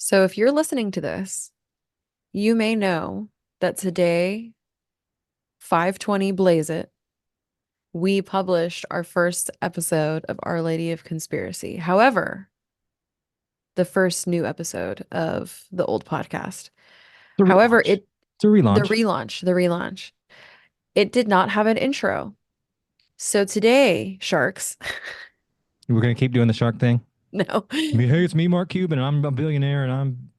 So if you're listening to this, you may know that today, 520 Blaze It, we published our first episode of Our Lady of Conspiracy. However, the first new episode of the old podcast. The However, relaunch. It's a relaunch. the relaunch, it did not have an intro. So today, sharks, We're gonna keep doing the shark thing. no, Hey, it's me, Mark Cuban, and I'm a billionaire, and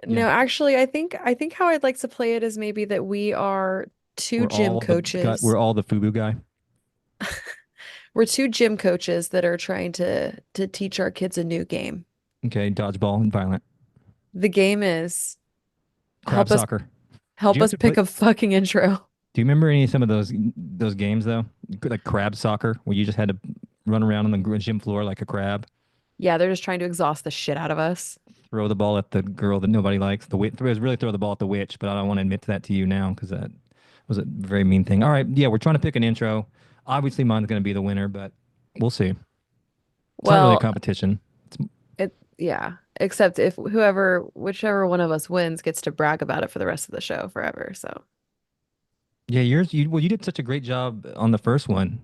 yeah, no, actually, I think how I'd like to play it is maybe that we are two we're gym all the guy, coaches. we're all the FUBU guy. We're two gym coaches that are trying to teach our kids a new game. Okay, dodgeball and violent. The game is Crab help us soccer. Do help you have us to play? pick a fucking intro. Do you remember any of some of those games though? Like crab soccer, where you just had to run around on the gym floor like a crab, Yeah, they're just trying to exhaust the shit out of us. throw the ball at the girl that nobody likes. The witch, really throw the ball at the witch, but I don't want to admit to that to you now because that was a very mean thing. All right, yeah, we're trying to pick an intro. Obviously, mine's gonna be the winner, but we'll see. It's not really a Well, competition. It's, yeah, except if whichever one of us wins gets to brag about it for the rest of the show forever. So, yeah, well, you did such a great job on the first one.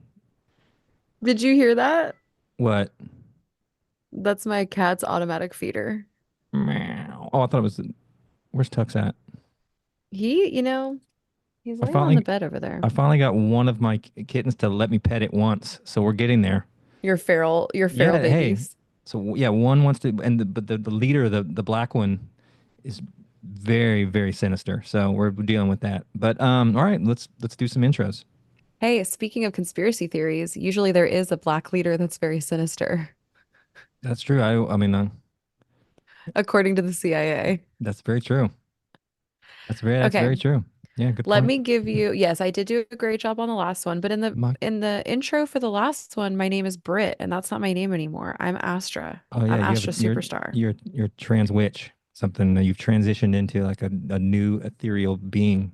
did you hear that? What? That's my cat's automatic feeder. Meow. Oh, I thought it was. Where's Tux at? He's I laying on the finally, bed over there. I finally got one of my kittens to let me pet it once, so we're getting there. Your feral Yeah, hey. babies. So yeah, one wants to, but the leader, the black one, is very very sinister. So we're dealing with that. But all right, let's do some intros. Hey, speaking of conspiracy theories, usually there is a black leader that's very sinister, That's true. I mean, according to the CIA. that's very true. That's Okay, very true. Yeah, good let point. me give you, yes, I did do a great job on the last one, but in the My, in the intro for the last one, my name is Britt, and that's not my name anymore. I'm Astra. oh yeah, I'm Astra Superstar. you're trans witch, something that you've transitioned into like a new ethereal being.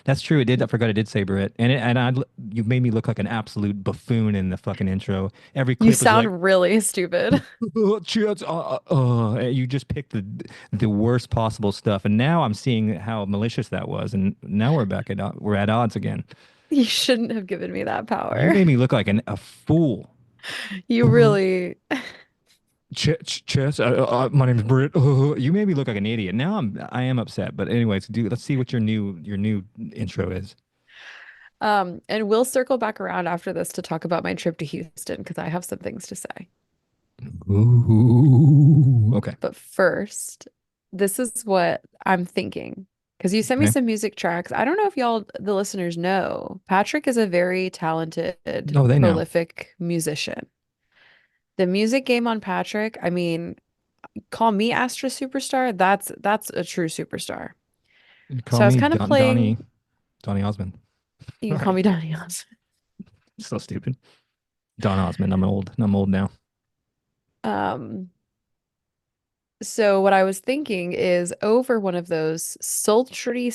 That's true. It did. I forgot it did say Brit, you've made me look like an absolute buffoon in the fucking intro. Every You clip is like, sound really stupid. Chance, you just picked the worst possible stuff, and now I'm seeing how malicious that was, and now we're at odds again. You shouldn't have given me that You power. made me look like a fool. You really, Chess, my name is Britt. You made me look like an idiot. Now I am upset. But anyways, let's see what your new intro is. and we'll circle back around after this to talk about my trip to Houston because I have some things to say. Ooh, okay, But first, this is what I'm thinking. Because you sent me okay. some music tracks. I don't know if y'all, the listeners, know. Patrick is a very talented, Oh, they know. prolific musician. The music game on Patrick, I mean, call me Astra Superstar. That's a true superstar. You call So I was me kind of Donnie Osmond. you All can call right, me Donnie Ons. so stupid. Don Osmond. I'm old now. Um, so what I was thinking is over one of those sultry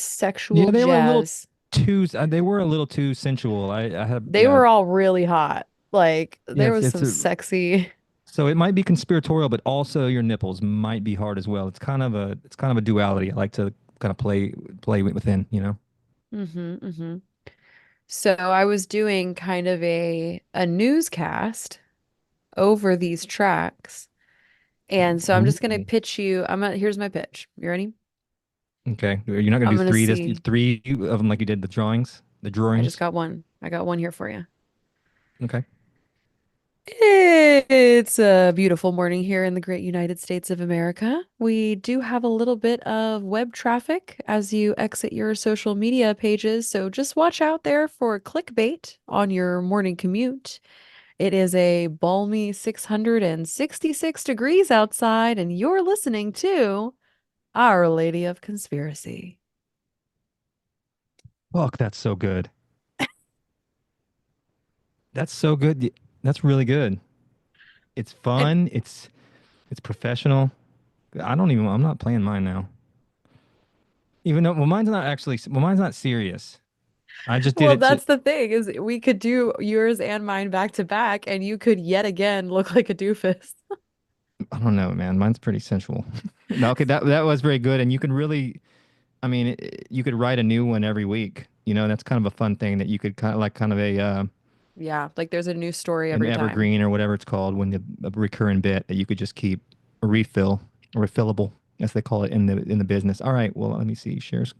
Yeah, sexual they were a little jazz. they were a little too sensual. I have They yeah were all really hot. Like yeah. there was some sexy. So it might be conspiratorial, but also your nipples might be hard as well. It's kind of a duality. I like to kind of play within, you know. Hmm. So I was doing kind of a newscast over these tracks. And so I'm just gonna Ooh. pitch you. Here's my pitch. You ready? Okay, you're not gonna I'm do gonna three see. three of them like you did the drawings, the I just drawings. got one. I got one here for you. Okay. It's a beautiful morning here in the great United States of America. We do have a little bit of web traffic as you exit your social media pages, so just watch out there for clickbait on your morning commute. It is a balmy 666 degrees outside, and you're listening to Our Lady of Conspiracy. Fuck, that's so good. That's so good. That's really good. It's And fun. It's professional. I'm not playing mine now. Even though, mine's not serious. I just did well, it to, that's the thing is we could do yours and mine back to back, and you could yet again look like a doofus. I don't know, man. Mine's pretty sensual. No, okay, that was very good, and you can really, I mean, you could write a new one every week. That's kind of a fun thing that you could kind of Yeah, like there's a new story an every time. evergreen or whatever it's called when a recurring bit that you could just keep a refillable, as they call it in the business. All right, well, let me see. Shares.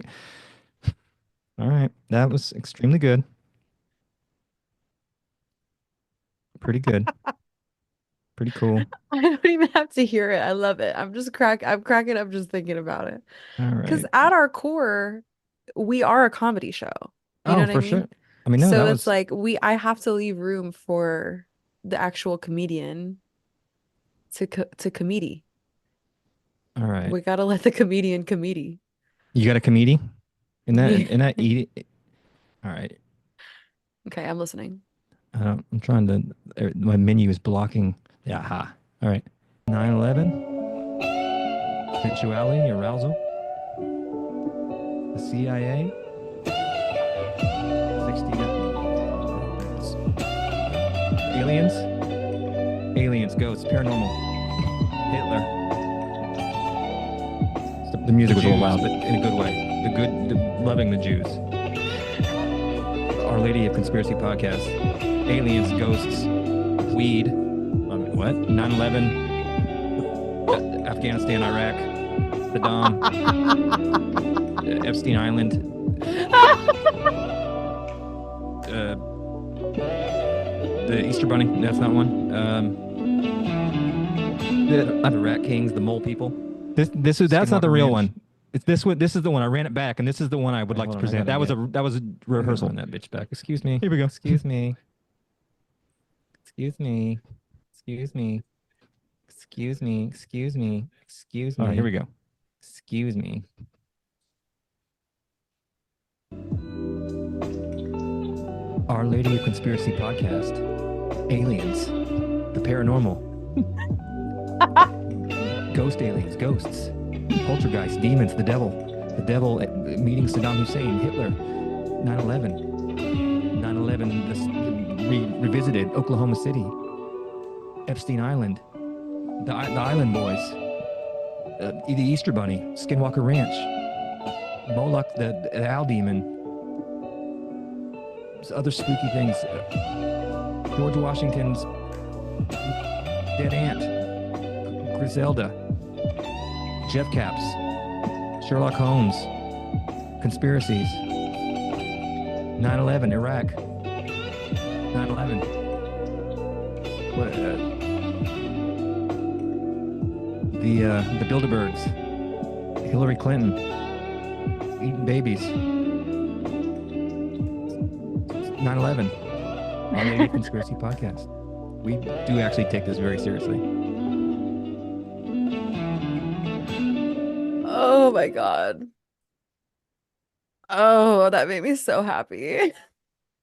All right, that was extremely good. Pretty good. Pretty cool. I don't even have to hear it. I love it. I'm cracking up just thinking about it. All Because right. at our core, we are a comedy show. You know Oh, what I for sure. mean? I mean, no, So that it's was like I have to leave room for the actual comedian to comedy. all right. We gotta let the comedian comedy. You got a comedy Yeah. in that eat. All right. Okay, I'm listening. I'm trying to. My menu is blocking. Yeah. Ha. All right. 9/11, sensuality, arousal, the CIA, aliens, ghosts, paranormal, Hitler. The music was a little loud, but in a good way. Loving the Jews. Our Lady of Conspiracy podcast. Aliens, ghosts, weed. What? 9/11, Afghanistan, Iraq, Saddam, Epstein Island, uh, the Easter Bunny. That's not one. The Rat Kings, the Mole People. That's not the Skinwalker real Ranch. one. It's this one. This is the one. I ran it back, and this is the one I would Wait, like hold to on. I present. gotta get. That was a I gotta rehearsal. run that bitch back. Excuse me. Here we go. Excuse me. Excuse me. Excuse me. Excuse me. Excuse me. Excuse All right, here me. we go. Excuse me. Our Lady of Conspiracy podcast. Aliens. The paranormal. Ghost aliens. Ghosts. Poltergeist. Demons. The devil. The devil meeting Saddam Hussein. Hitler. 9/11. 9/11 revisited. Oklahoma City. Epstein Island. The Island Boys. The Easter Bunny. Skinwalker Ranch. Moloch, the Owl Demon. Other spooky things. George Washington's dead aunt. Griselda. Jeff Caps. Sherlock Holmes. Conspiracies. 9/11, Iraq. 9/11. What? The Bilderbergs. Hillary Clinton. Eating babies. 9/11. Our Lady Conspiracy Podcast. We do actually take this very seriously. Oh my God. Oh, that made me so happy.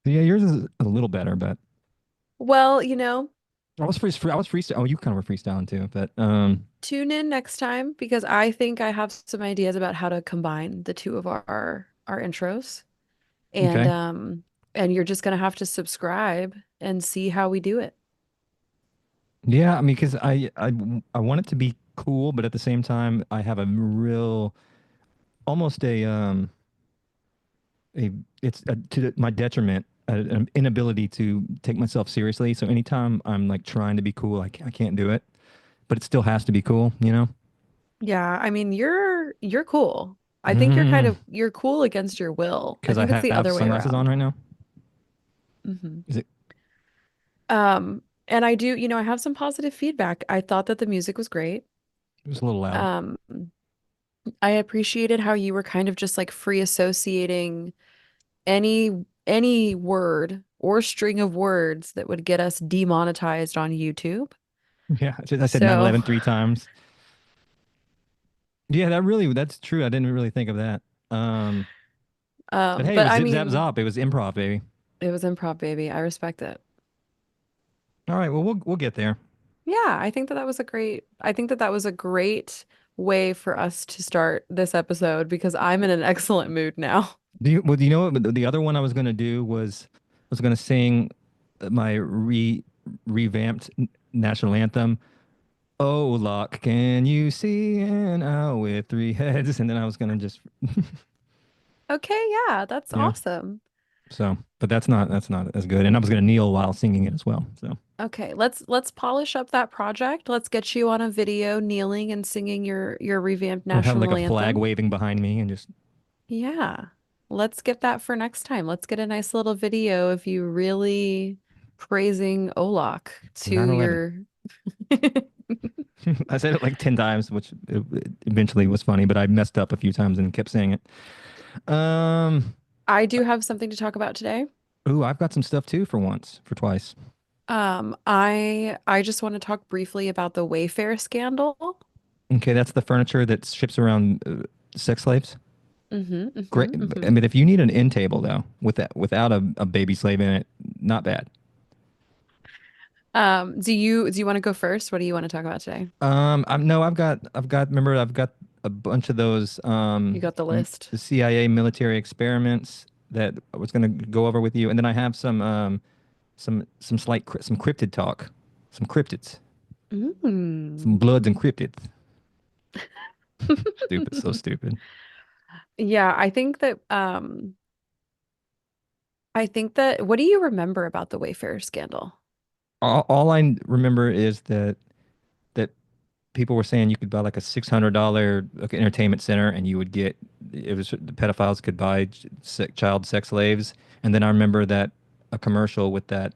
Yeah, yours is a little better, but Well, I was freestyle. Oh, you kind of were freestyling too, but tune in next time because I think I have some ideas about how to combine the two of our intros. And okay. um and you're just gonna have to subscribe and see how we do it. Yeah, I mean, because I want it to be cool, but at the same time, I have a real almost a it's to my detriment, an inability to take myself seriously. So anytime I'm like trying to be cool, I can't do it, but it still has to be cool, you know? Yeah, I mean you're cool. I think Mm, you're cool against your will. I because I think it's the have other way sunglasses on around. right now. Hmm. Is it? And I do, I have some positive feedback. I thought that the music was great. It was a little loud. Um, I appreciated how you were kind of just like free associating any word or string of words that would get us demonetized on YouTube. Yeah, I said nine So, eleven three times. Yeah, that's true. I didn't really think of that. Um, but hey, it but was I zip zap mean, zop. It was improv, baby. it was improv, baby. I respect it. All right, well we'll get there. Yeah, I think that that was a great way for us to start this episode because I'm in an excellent mood now. Do you know what the other one I was gonna do was I was gonna sing my revamped national anthem Oh, lock, can you see an owl with three heads? And then I was gonna just, Okay, yeah, that's yeah. awesome. So, but that's not as good. And I was gonna kneel while singing it as well. So Okay, let's polish up that project. Let's get you on a video kneeling and singing your revamped we'll have like national a flag anthem. waving behind me and just Yeah. Let's get that for next time. Let's get a nice little video of you really praising Olak to 9/11. your I said it like 10 times, which eventually was funny, but I messed up a few times and kept saying it. I do have something to talk about today. Ooh, I've got some stuff too for once, for twice. I just want to talk briefly about the Wayfair scandal. Okay, that's the furniture that ships around sex slaves. Mm-hmm, Great. mm-hmm, I mm-hmm. mean, if you need an end table though, without a baby slave in it, not bad. Do you want to go first? What do you want to talk about today? I'm no, remember, I've got a bunch of those You got the list. the CIA military experiments that I was going to go over with you, and then I have some some cryptid talk, some cryptids, some Mm. bloods and cryptids. Stupid, so stupid. Yeah, I think that what do you remember about the Wayfair scandal? All I remember is that people were saying you could buy like a $600 like entertainment center, and you would get it was the pedophiles could buy child sex slaves, and then I remember that a commercial with that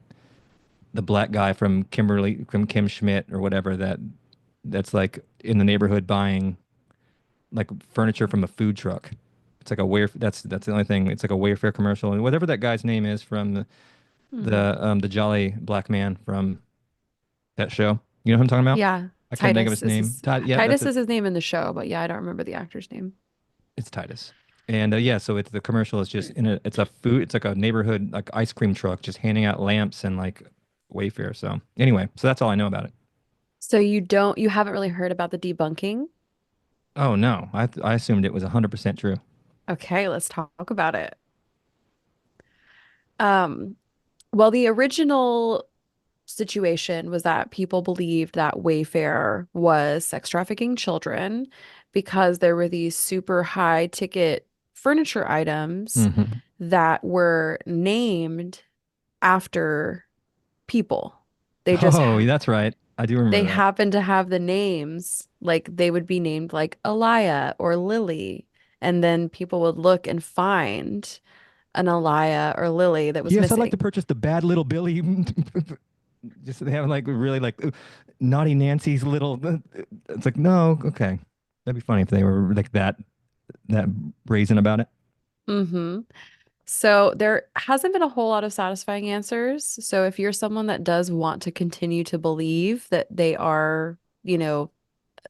the black guy from Kim Schmidt or whatever that's like in the neighborhood buying like furniture from a food truck. It's like a Wayfair. That's the only thing. It's like a Wayfair commercial, and whatever that guy's name is from Hmm. the jolly black man from that show. You know who I'm talking about? Yeah, I can't think of Titus his is name. his Yeah, that's Titus it. is his name in the show, but yeah, I don't remember the actor's name. It's Titus. And yeah, so it's the commercial is just in a it's a food. It's like a neighborhood like ice cream truck just handing out lamps and like Wayfair. So anyway, so that's all I know about it. So you haven't really heard about the debunking? Oh no, I assumed it was 100% true. Okay, let's talk about it. Um, well, the original situation was that people believed that Wayfair was sex trafficking children because there were these super high ticket furniture items Hmm. that were named after people. They just Oh, ha that's right. I do they remember that. happen to have the names like they would be named like Elia or Lily, and then people would look and find an Elia or Lily that was Yes, I'd like to missing. purchase the Bad Little Billy. Just they have like really like naughty Nancy's little. It's like no, okay, that'd be funny if they were like that brazen about it. Mm-hmm. So there hasn't been a whole lot of satisfying answers. So if you're someone that does want to continue to believe that they are,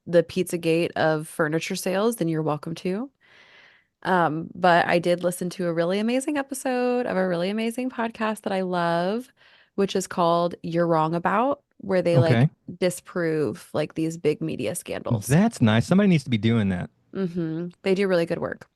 the Pizzagate of furniture sales, then you're welcome to. But I did listen to a really amazing episode of a really amazing podcast that I love, which is called You're Wrong About, where they like Okay, disprove like these big media scandals. that's nice. Somebody needs to be doing that. They do really good work.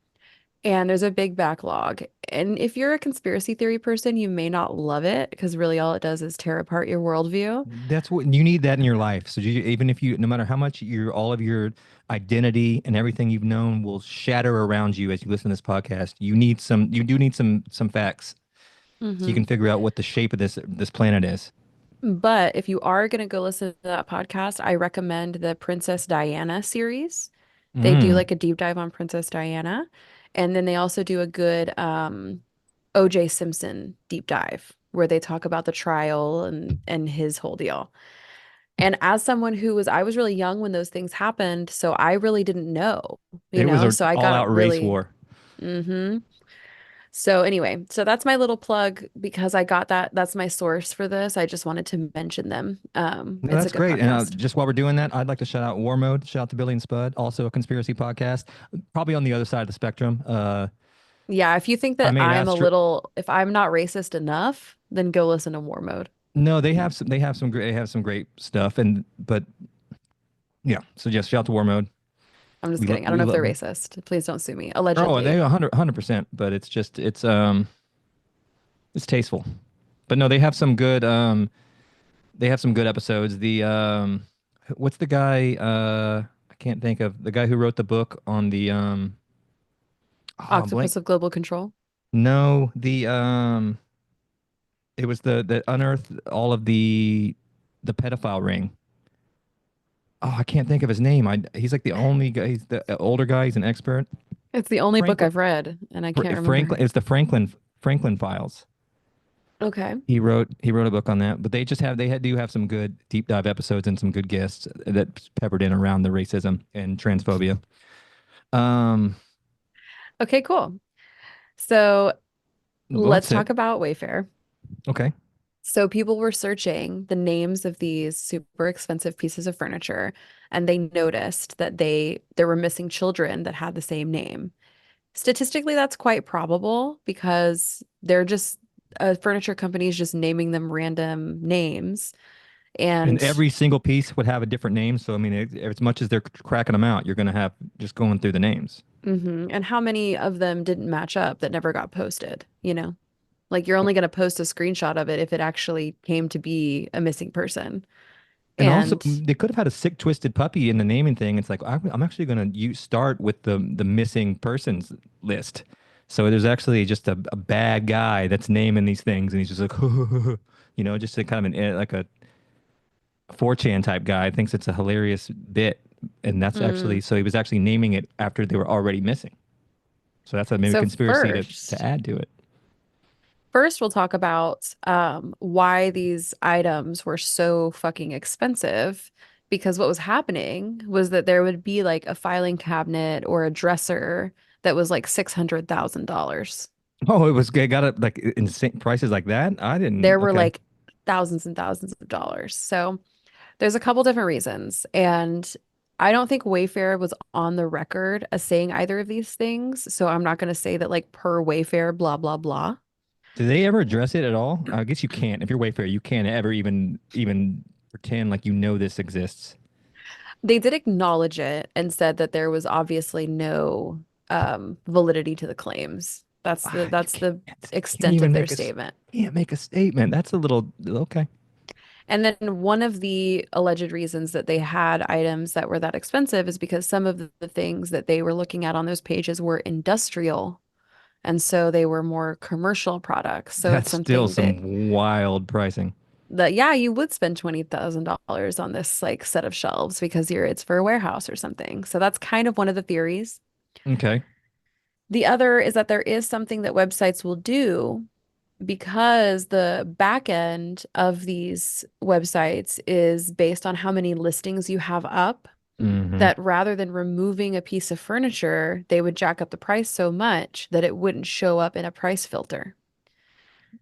And there's a big backlog. And if you're a conspiracy theory person, you may not love it because really all it does is tear apart your worldview. That's what you need that in your life. So even if you, no matter how much all of your identity and everything you've known will shatter around you as you listen to this podcast, you do need some facts so you Hmm. can figure out what the shape of this planet is. But if you are going to go listen to that podcast, I recommend the Princess Diana series. They do Mm. like a deep dive on Princess Diana. And then they also do a good OJ Simpson deep dive where they talk about the trial and his whole deal. And as someone I was really young when those things happened, so I really didn't know, It was a so I got all-out it race really, war. hmm So anyway, so that's my little plug because I got that's my source for this. I just wanted to mention them. No, It's a that's good great. And podcast. just while we're doing that, I'd like to shout out War Mode. Shout out to Billy and Spud, also a conspiracy podcast, probably on the other side of the spectrum. Yeah, if you think I that made Astra. if I'm not racist enough, then go listen to War Mode. No, they have some great stuff, and but yeah. So yes, shout out to War Mode. I'm just kidding. I don't We know if they're love. racist. Please don't sue me. Oh, Allegedly. they 100%. But it's just it's tasteful. But no, they have some good episodes. what's the guy? I can't think of the guy who wrote the book on the blank. Octopus of global control. No, the it was the unearthed all of the pedophile ring. Oh, I can't think of his name. He's like the only guy. He's the older guy. He's an expert. It's the only book Franklin. I've read, and I can't remember. Franklin. It's the Franklin files. Okay. He wrote a book on that, but do have some good deep dive episodes and some good guests that peppered in around the racism and transphobia. Um, Okay, cool. So well, let's that's it. talk about Wayfair. Okay. So people were searching the names of these super expensive pieces of furniture, and they noticed that there were missing children that had the same name. Statistically, that's quite probable because they're just furniture companies just naming them random names. And And every single piece would have a different name. So I mean, as much as they're cracking them out, you're going to have just going through the names. and how many of them didn't match up that never got posted, you know? Like you're only going to post a screenshot of it if it actually came to be a missing person. And also, And they could have had a sick, twisted puppy in the naming thing. It's like I'm actually going to start with the missing persons list. So there's actually just a bad guy that's naming these things, and he's just like, just a kind of like a 4chan type guy thinks it's a hilarious bit, and that's actually mm, so he was actually naming it after they were already missing. So that's a maybe so conspiracy to add to it. first we'll talk about why these items were so fucking expensive. Because what was happening was that there would be like a filing cabinet or a dresser that was like $600,000. Oh, it got it like insane prices like that. I There didn't. were Okay. like thousands and thousands of dollars. So there's a couple different reasons. And I don't think Wayfair was on the record as saying either of these things. So I'm not going to say that like per Wayfair, blah, blah, blah. Did they ever address it at all? I guess you can't. If you're Wayfair, you can't ever even pretend like this exists. They did acknowledge it and said that there was obviously no validity to the claims. You That's the can't extent of even their make a statement. can't make a statement. That's a little okay. And then one of the alleged reasons that they had items that were that expensive is because some of the things that they were looking at on those pages were industrial. And so they were more commercial products. So it's That's still something that some wild pricing. yeah, you would spend $20,000 on this like set of shelves because it's for a warehouse or something. So that's kind of one of the theories. Okay. The other is that there is something that websites will do because the back end of these websites is based on how many listings you have up, Hmm. that rather than removing a piece of furniture, they would jack up the price so much that it wouldn't show up in a price filter.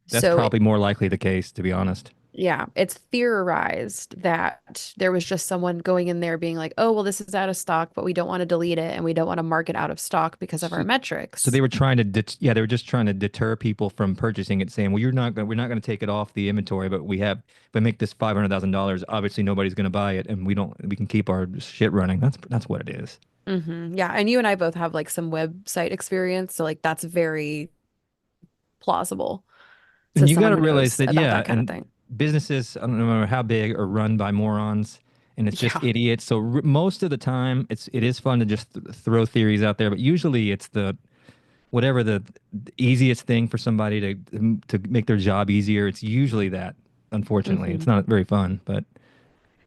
That's So probably more likely the case, to be honest. yeah, it's theorized that there was just someone going in there being like, oh, well, this is out of stock, but we don't want to delete it and we don't want to mark it out of stock because of our So metrics. they were trying to they were just trying to deter people from purchasing it, saying, "Well, we're not going to take it off the inventory, but if we make this $500,000, obviously nobody's going to buy it, and we can keep our shit running." That's what it is. Yeah, and you and I both have like some website experience, so like that's very plausible to And you got someone to who realize knows that, about yeah, that kind of and thing. businesses, I don't know no matter how big, are run by morons, and it's just Yeah. idiots. So most of the time, it is fun to just throw theories out there, but usually it's the whatever the easiest thing for somebody to make their job easier. It's usually that. Unfortunately, it's hmm not very fun, but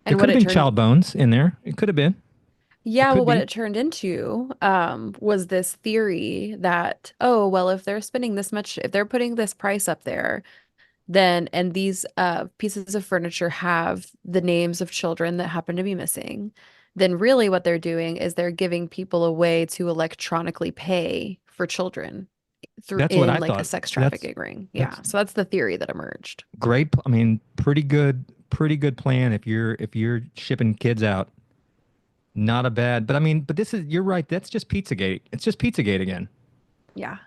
there And could what have it been turned, child bones in there. It could have been. It yeah, well, could what be. it turned into was this theory that, oh, well, if they're spending this much, if they're putting this price up there, then and these pieces of furniture have the names of children that happen to be missing, then really what they're doing is they're giving people a way to electronically pay for children through That's what in I like a thought. sex That's trafficking ring. that's Yeah. So that's the theory that emerged. great. I mean, pretty good plan if you're shipping kids out. Not a bad, but I mean, but this is you're right. That's just Pizzagate. It's just Pizzagate again. Yeah.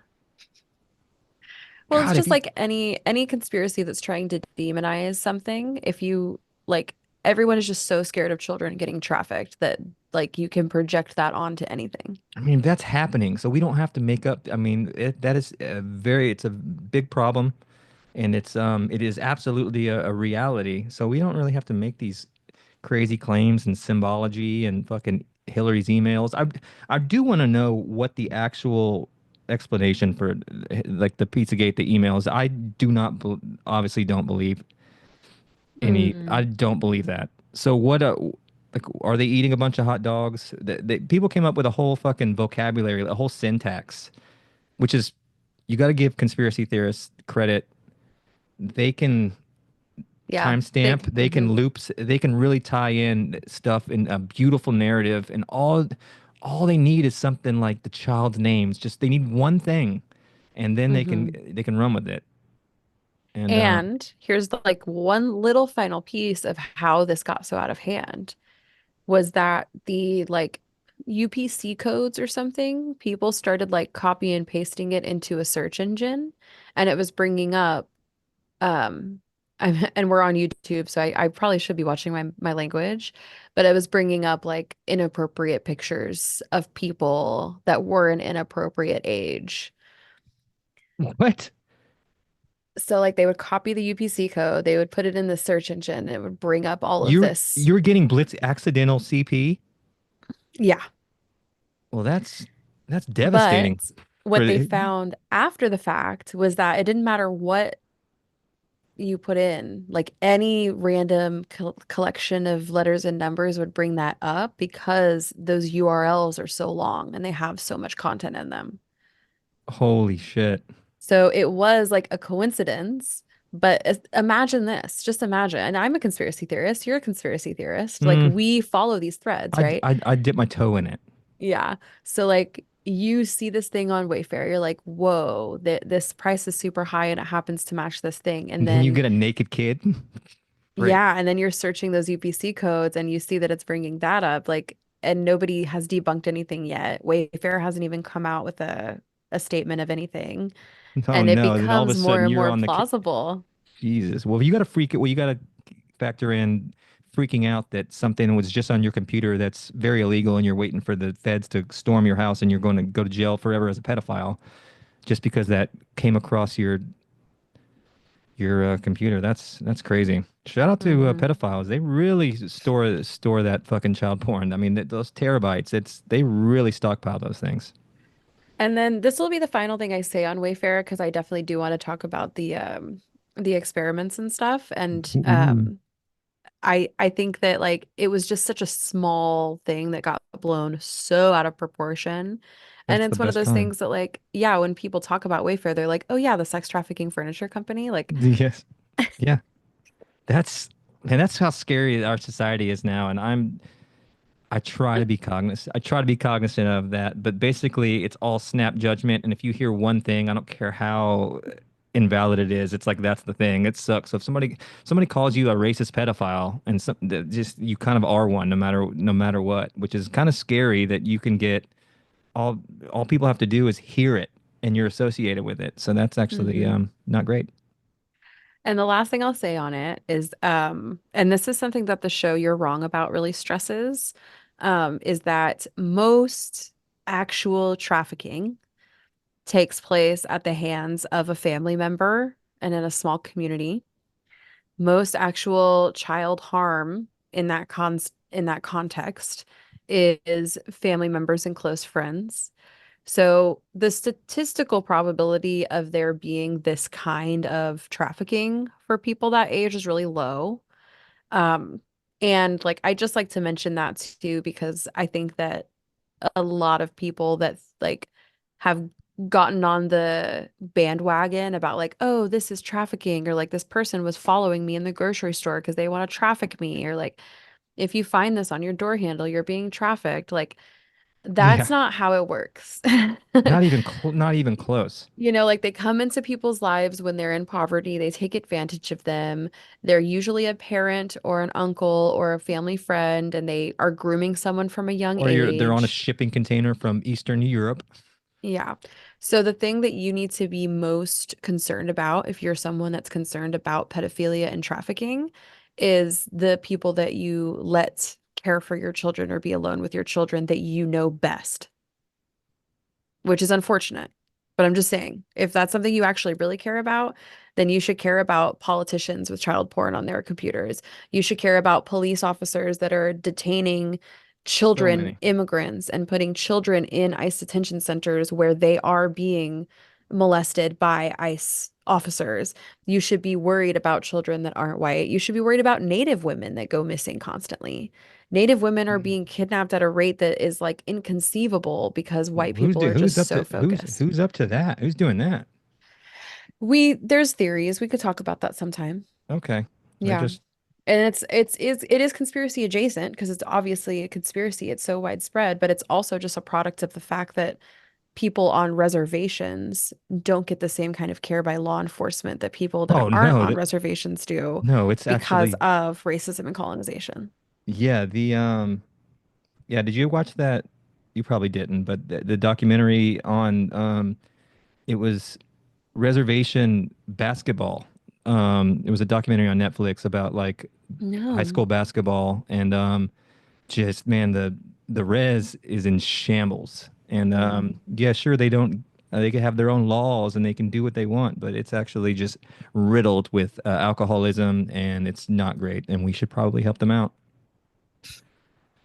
Well, it's God, if just you like any conspiracy that's trying to demonize something. If you like everyone is just so scared of children getting trafficked that like you can project that onto anything. I mean, that's happening. So we don't have to make up. I mean, that is it's a big problem, and it is absolutely a reality. So we don't really have to make these. crazy claims and symbology and fucking Hillary's emails. I do want to know what the actual explanation for like the Pizzagate, the emails. I do not obviously don't believe any. I Mm. don't believe that. So what? Like, are they eating a bunch of hot dogs? People came up with a whole fucking vocabulary, a whole syntax, which is you got to give conspiracy theorists credit. They can Yeah. timestamp, they can loops, they can really tie in stuff in a beautiful narrative, and all they need is something like the child's names. Just they need one thing, and then Hmm. they can run with it. And And here's the like one little final piece of how this got so out of hand was that the like UPC codes or something, people started like copy and pasting it into a search engine and it was bringing up and we're on YouTube, so I probably should be watching my language, but it was bringing up like inappropriate pictures of people that were an inappropriate age. what? So like they would copy the UPC code, they would put it in the search engine, and it would bring up all of this. You're getting blitz accidental CP? Yeah. Well, that's devastating But for what they found after the fact was that it didn't matter what you put in, like any random collection of letters and numbers would bring that up because those URLs are so long and they have so much content in them. holy shit. So it was like a coincidence, but imagine this, just imagine. And I'm a conspiracy theorist, you're a conspiracy theorist. Like Mm, we follow these threads, right? I dip my toe in it. Yeah. So like you see this thing on Wayfair, you're like, whoa, this price is super high and it happens to match this thing. And And then you then get a naked kid. Great. yeah, and then you're searching those UPC codes and you see that it's bringing that up, like, and nobody has debunked anything yet. Wayfair hasn't even come out with a statement of anything, Oh and it no. Then all of a becomes more sudden and you're more on the plausible. Jesus. Well, you got to freak it. Well, you got to factor in freaking out that something was just on your computer that's very illegal and you're waiting for the feds to storm your house and you're going to go to jail forever as a pedophile just because that came across your computer. That's crazy. Shout out to Hmm. pedophiles. They really store that fucking child porn. I mean, those terabytes. They really stockpile those things. And then this will be the final thing I say on Wayfair because I definitely do want to talk about the experiments and stuff. And Ooh, I think that like it was just such a small thing that got blown so out of proportion. And that's the it's one of best those kind. things that like, yeah, when people talk about Wayfair, they're like, oh yeah, the sex trafficking furniture company. Like, Yes. Yeah. That's man, that's how scary our society is now. And I try to be cognizant. I try to be cognizant of that. But basically, it's all snap judgment. And if you hear one thing, I don't care how invalid it is. It's like that's the thing. It sucks. So if somebody calls you a racist pedophile, and just you kind of are one, no matter what, which is kind of scary that you can get all all people have to do is hear it, and you're associated with it. So that's actually hmm. not great. And the last thing I'll say on it is, and this is something that the show You're Wrong About really stresses, is that most actual trafficking takes place at the hands of a family member and in a small community. Most actual child harm in that context is family members and close friends. So the statistical probability of there being this kind of trafficking for people that age is really low. Um, and like I just like to mention that too because I think that a lot of people that like have gotten on the bandwagon about like, oh, this is trafficking, or like this person was following me in the grocery store because they want to traffic me, or like if you find this on your door handle, you're being trafficked. Like that's Yeah, not how it works. not even close. You know, like they come into people's lives when they're in poverty, they take advantage of them. They're usually a parent or an uncle or a family friend, and they are grooming someone from a young Or they're on a age. shipping container from Eastern Europe. Yeah. So the thing that you need to be most concerned about if you're someone that's concerned about pedophilia and trafficking is the people that you let care for your children or be alone with your children that you know best, which is unfortunate. But I'm just saying, if that's something you actually really care about, then you should care about politicians with child porn on their computers. You should care about police officers that are detaining So children, many. immigrants, and putting children in ICE detention centers where they are being molested by ICE officers. You should be worried about children that aren't white. You should be worried about Native women that go missing constantly. Native women are being kidnapped at a rate that is like inconceivable because white people are just so focused. who's up to that? Who's doing that? There's theories. We could talk about that sometime. Okay. I Yeah. just And it is conspiracy adjacent because it's obviously a conspiracy. It's so widespread, but it's also just a product of the fact that people on reservations don't get the same kind of care by law enforcement that people that Oh aren't no, on reservations do no, it's because actually of racism and colonization. yeah, yeah, did you watch that? You probably didn't, but the documentary on it was reservation basketball. It was a documentary on Netflix about like high No. school basketball and just man the res is in shambles. And Mm. yeah, sure they don't they can have their own laws and they can do what they want, but it's actually just riddled with alcoholism and it's not great and we should probably help them out.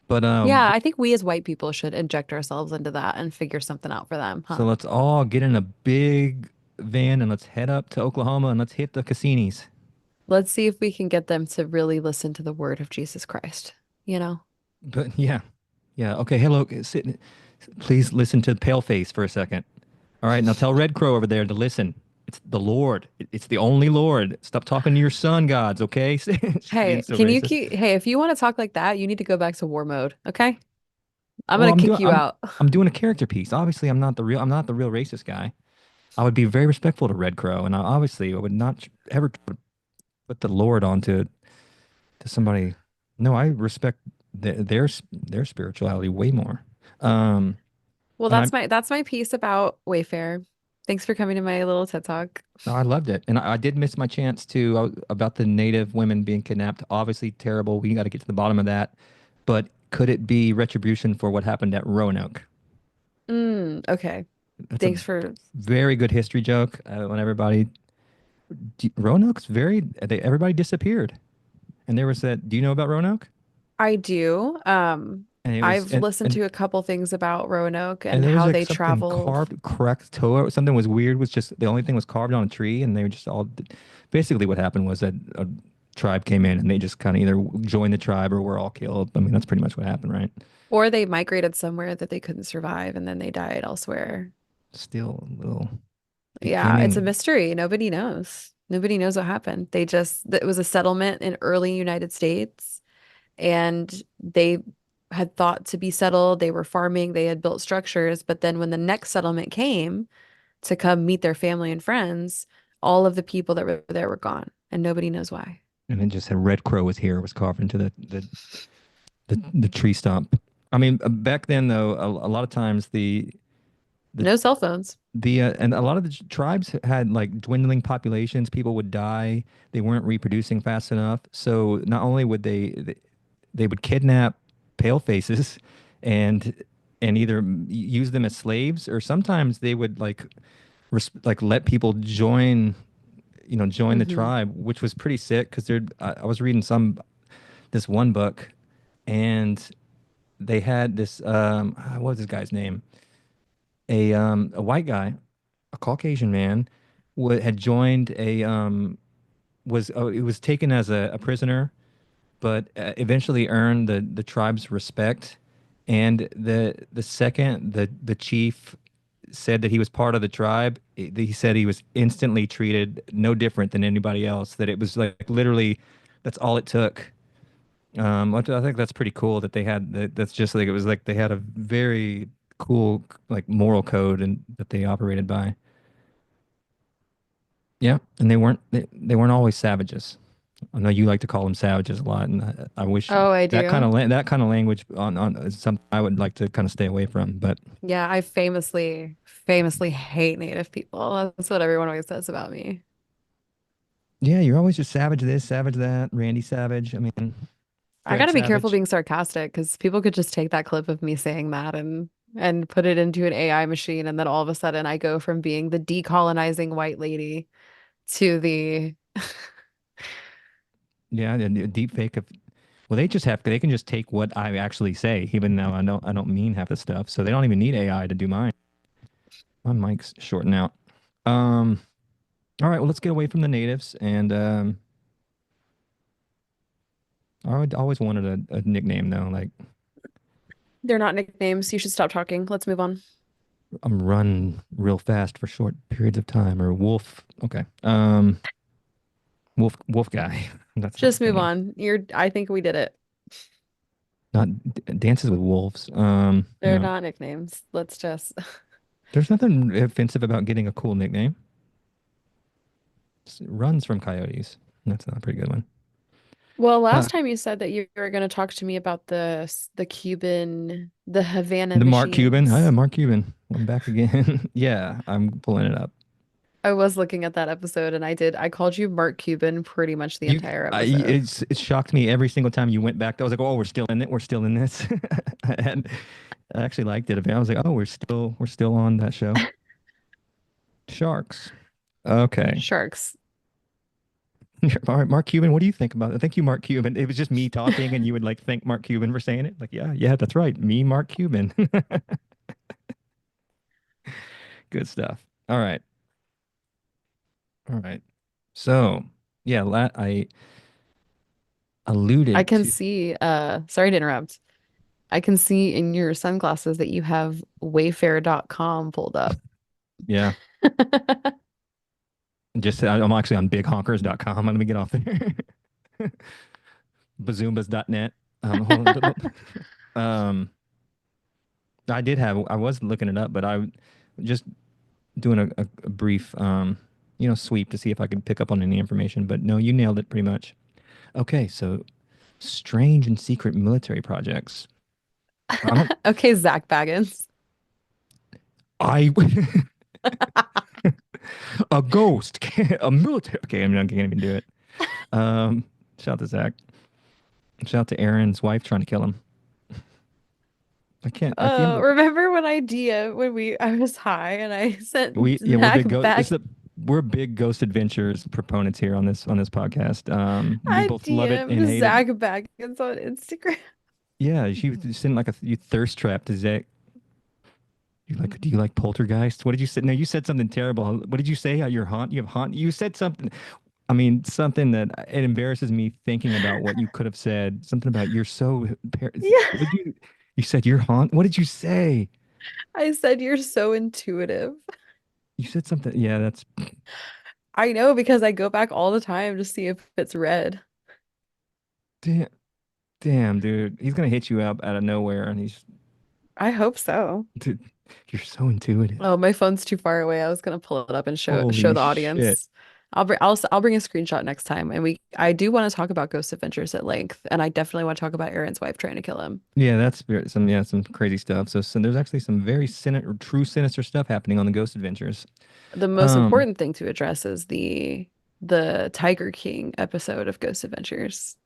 But Yeah, I think we as white people should inject ourselves into that and figure something out for them, so huh? let's all get in a big van and let's head up to Oklahoma and let's hit the casinos. Let's see if we can get them to really listen to the word of Jesus Christ, you know? But yeah, yeah. Okay, hello. Sit. Please listen to Paleface for a second. All right, now tell Red Crow over there to listen. It's the Lord. It's the only Lord. Stop talking to your sun gods, okay? She's being Hey, so racist. if you want to talk like that, you need to go back to war mode, okay? I'm Well, gonna kick you out. I'm doing a character piece. Obviously, I'm not the real racist guy. I would be very respectful to Red Crow, and obviously I would not ever put the Lord onto to somebody. No, I respect their spirituality way more. Um, Well, and I that's my piece about Wayfair. Thanks for coming to my little TED Talk. No, I loved it, and I did miss my chance to about the Native women being kidnapped. Obviously, terrible. We got to get to the bottom of that. But could it be retribution for what happened at Roanoke? Okay. That's a Thanks for very good history joke. When everybody Roanoke's everybody disappeared, and there was that. Do you know about Roanoke? I do. And it was I've listened to a couple things about Roanoke and and there was how like they something traveled. carved, Krakatoa, something was weird. Was just the only thing was carved on a tree, and they were just all. Basically, what happened was that a tribe came in, and they just kind of either joined the tribe or were all killed. I mean, that's pretty much what happened, right? Or they migrated somewhere that they couldn't survive and then they died elsewhere. Still a little Yeah, it's a beginning, mystery. Nobody knows. Nobody knows what happened. It was a settlement in early United States and they had thought to be settled. They were farming, they had built structures, but then when the next settlement came to come meet their family and friends, all of the people that were there were gone and nobody knows why. and it just had Red Crow was here, was carved into the tree stump. I mean, back then though, a lot of times the No cell phones. and a lot of the tribes had like dwindling populations. People would die. They weren't reproducing fast enough. So not only would they would kidnap pale faces and either use them as slaves or sometimes they would like let people join join the Hmm. tribe, which was pretty sick because I was reading this one book and they had this what was this guy's name, a white guy, a Caucasian man, had joined it was taken as a prisoner, but eventually earned the tribe's respect. And the second the chief said that he was part of the tribe, he said he was instantly treated no different than anybody else. That it was like literally that's all it took. I think that's pretty cool that they had that. That's just like it was like they had a very cool like moral code and that they operated by. Yeah, and they weren't always savages. I know you like to call them savages a lot, and I wish Oh, I do. that kind of language on is something I would like to kind of stay away from. But Yeah, I famously hate Native people. That's what everyone always says about me. yeah, you're always just savage this, savage that, Randy Savage. I Fred gotta be careful Savage. being sarcastic because people could just take that clip of me saying that and and put it into an AI machine. And then all of a sudden I go from being the decolonizing white lady to the Yeah, and deep fake of well, they can just take what I actually say, even though I don't mean half the stuff. So they don't even need AI to do mine. My mic's shorting out. Um, all right, well, let's get away from the natives. And I would always wanted a nickname though. Like they're not nicknames. You should stop talking. Let's move on. I'm run real fast for short periods of time, or wolf. Okay. Wolf guy. That sounds Just move funny. on. I think we did it. Not dances with wolves. They're Yeah. not nicknames. Let's just There's nothing offensive about getting a cool nickname. Runs from coyotes. That's not a pretty good one. Well, Uh, last time you said that you were going to talk to me about the Havana the Mark Cuban. Hi, machines. Mark Cuban. I'm back again. Yeah, I'm pulling it up. I was looking at that episode and I called you Mark Cuban pretty much the entire episode. It shocked me every single time you went back. I was like, oh, we're still in it. We're still in this. And I actually liked it a bit. I was like, oh, we're still on that show. Sharks. Okay. Sharks. All right, Mark Cuban. What do you think about it? Thank you, Mark Cuban. It was just me talking, and you would like thank Mark Cuban for saying it. Like, yeah, that's right. Me, Mark Cuban. Good stuff. All right. All right. So, yeah, I I alluded can to, see, sorry to interrupt. I can see in your sunglasses that you have Wayfair.com pulled up. yeah, just I'm actually on bighonkers.com. Let me get off there. Bazoombas.net. Hold on. Um, I was looking it up, but I just doing a brief, sweep to see if I could pick up on any information. But no, you nailed it pretty much. Okay, so strange and secret military projects. I don't, Okay, Zach Baggins. I, a ghost, a military. Okay, I can't even do it. Um, shout out to Zach. Shout out to Aaron's wife trying to kill him. I can't. I feel that Remember I was high and I sent we're Zach big ghost. back We're big Ghost Adventures proponents here on this podcast. We I both love it and DM'd hate it. Zach Baggins on Instagram. Yeah, she was sending like you thirst trap to Zach. You like? Do you like Poltergeist? What did you say? No, you said something terrible. What did you say? Your haunt? You have haunt? You said something. I mean, something that it embarrasses me thinking about what you could have said. Something about you're so. Yeah, What did you? You said you're haunt. What did you say? I said you're so intuitive. You said something. Yeah, that's I know because I go back all the time to see if it's red. damn, damn, dude. He's gonna hit you up out of nowhere, and he's, I hope so. dude, you're so intuitive. Oh, my phone's too far away. I was gonna pull it up and show Holy the shit. audience. I'll bring a screenshot next time, and we I do want to talk about Ghost Adventures at length, and I definitely want to talk about Aaron's wife trying to kill him. Yeah, that's some crazy stuff. So there's actually some very true sinister stuff happening on the Ghost Adventures. The most Um, important thing to address is the Tiger King episode of Ghost Adventures.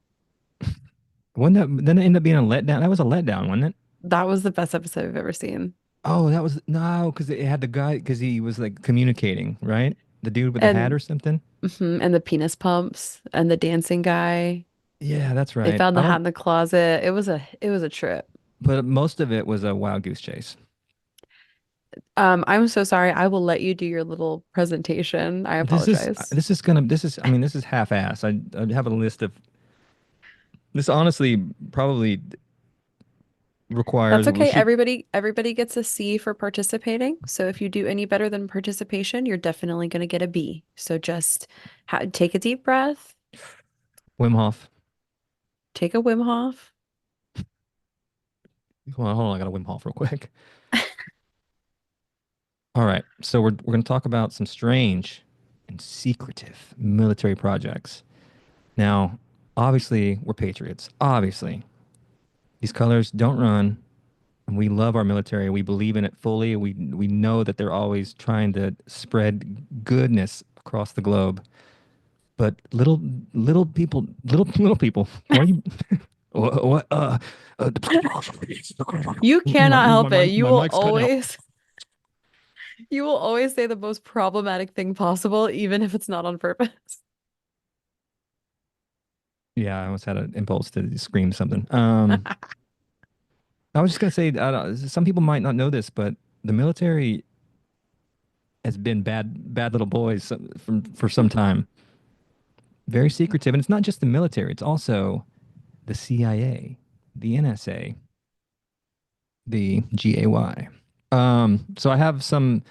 Wasn't that then it ended up being a letdown? That was a letdown, wasn't it? That was the best episode I've ever seen. Oh, that was no, because it had the guy because he was like communicating, right? The dude with the hat And or something. and the penis pumps and the dancing guy. Yeah, that's They right. found I the hat don't, in the closet. It was a trip. but most of it was a wild goose chase. I'm so sorry. I will let you do your little presentation. I apologize. I mean, this is half-ass. I have a list of this honestly probably requires That's we okay. should Everybody gets a C for participating. So if you do any better than participation, you're definitely going to get a B. So just take a deep breath, Wim Hof. take a Wim Hof. Hold on, I got to Wim Hof real quick. All right, so we're going to talk about some strange and secretive military projects. Now, obviously, we're patriots. Obviously, these colors don't run, and we love our military. We believe in it fully. We know that they're always trying to spread goodness across the globe. But little people, little people. Why are you? What? You cannot help it. My mic's cutting out. You will always say the most problematic thing possible, even if it's not on purpose. Yeah, I almost had an impulse to scream something. I was just gonna say, some people might not know this, but the military has been bad little boys from for some time. Very secretive, and it's not just the military; it's also the CIA, the NSA, the GAY. So I have some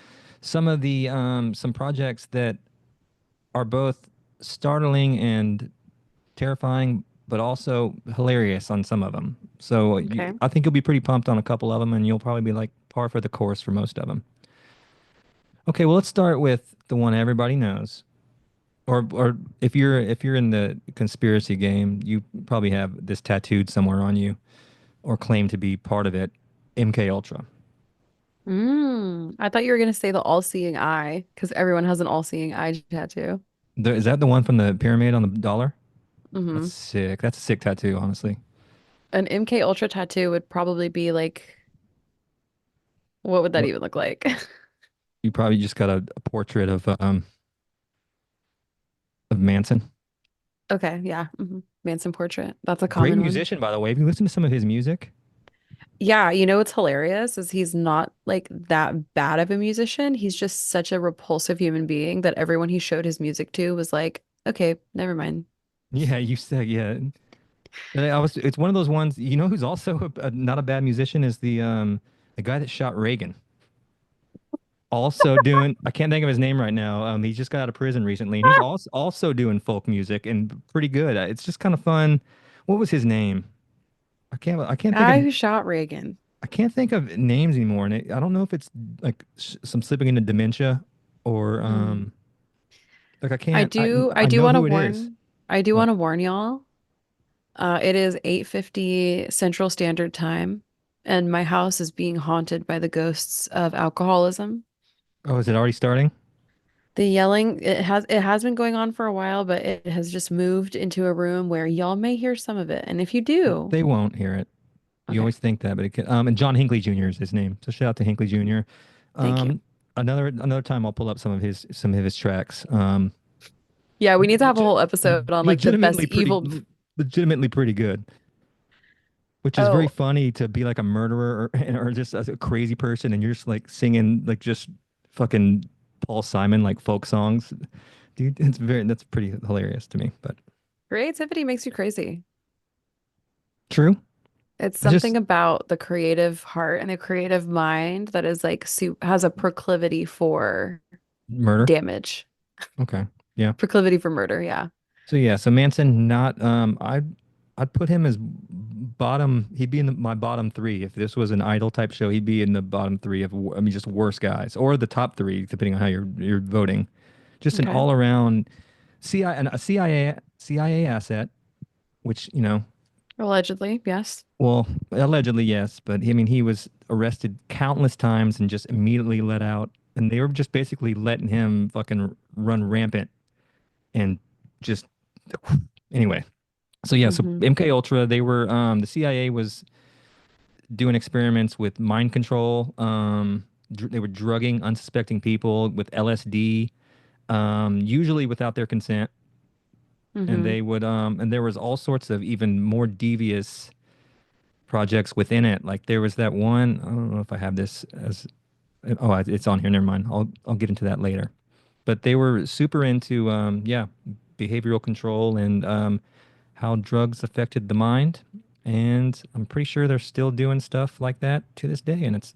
of the some projects that are both startling and terrifying, but also hilarious on some of them. So Okay. I think you'll be pretty pumped on a couple of them, and you'll probably be like par for the course for most of them. Okay, well let's start with the one everybody knows. Or if you're in the conspiracy game, you probably have this tattooed somewhere on you or claim to be part of it. MK Ultra. I thought you were gonna say the all-seeing eye, because everyone has an all-seeing eye tattoo. Is that the one from the pyramid on the dollar? That's Hmm. sick. That's a sick tattoo, honestly. An MK Ultra tattoo would probably be like, what would that What even look like? you probably just got a portrait of Manson. Okay, yeah. Manson portrait. That's a Great common one. musician, by the way. If you listen to some of his music, Yeah, you know what's hilarious is he's not like that bad of a musician. He's just such a repulsive human being that everyone he showed his music to was like, okay, never mind. yeah, you said yeah. And I was. It's one of those ones. You know who's also not a bad musician is the guy that shot Reagan. Also doing. I can't think of his name right now. He just got out of prison recently, and he's Ah! also doing folk music and pretty good. It's just kind of fun. What was his name? I can't think of Guy who shot Reagan. I can't think of names anymore, and I don't know if it's like some slipping into dementia or Mm. like I I do know want to who it is. warn, I do want What? to warn y'all. It is 8:50 Central Standard Time, and my house is being haunted by the ghosts of alcoholism. Oh, is it already starting? The yelling, it has been going on for a while, but it has just moved into a room where y'all may hear some of it. And if you do, They won't hear it. You okay, always think that, but it can, and John Hinckley Jr. is his name. So shout out to Hinckley Jr. thank you. Um, another time I'll pull up some of his tracks. Yeah, we need to have a Legit, whole episode on like the best legitimately evil. legitimately pretty good. Which is very Oh, funny to be like a murderer or just a crazy person, and you're just like singing like just fucking Paul Simon like folk songs, dude. That's pretty hilarious to me. But creativity makes you crazy. true. It's I just something about the creative heart and the creative mind that is like su has a proclivity for murder. damage, Okay, yeah. proclivity for murder. Yeah. So yeah, so Manson not I'd put him as bottom. He'd be in my bottom three if this was an idol type show. He'd be in the bottom three of I mean just worst guys or the top three depending on how you're voting. Just an Okay. all around CIA asset, which Allegedly, yes. well allegedly yes, but I mean he was arrested countless times and just immediately let out, and they were just basically letting him fucking run rampant and just anyway. So yeah, so Hmm. MK Ultra, they were the CIA was doing experiments with mind control. They were drugging unsuspecting people with LSD, usually without their consent, and Hmm. they would and there was all sorts of even more devious projects within it. Like there was that one, I don't know if I have this as oh, it's on here. Never mind. I'll get into that later. But they were super into yeah, behavioral control and how drugs affected the mind. And I'm pretty sure they're still doing stuff like that to this day, and it's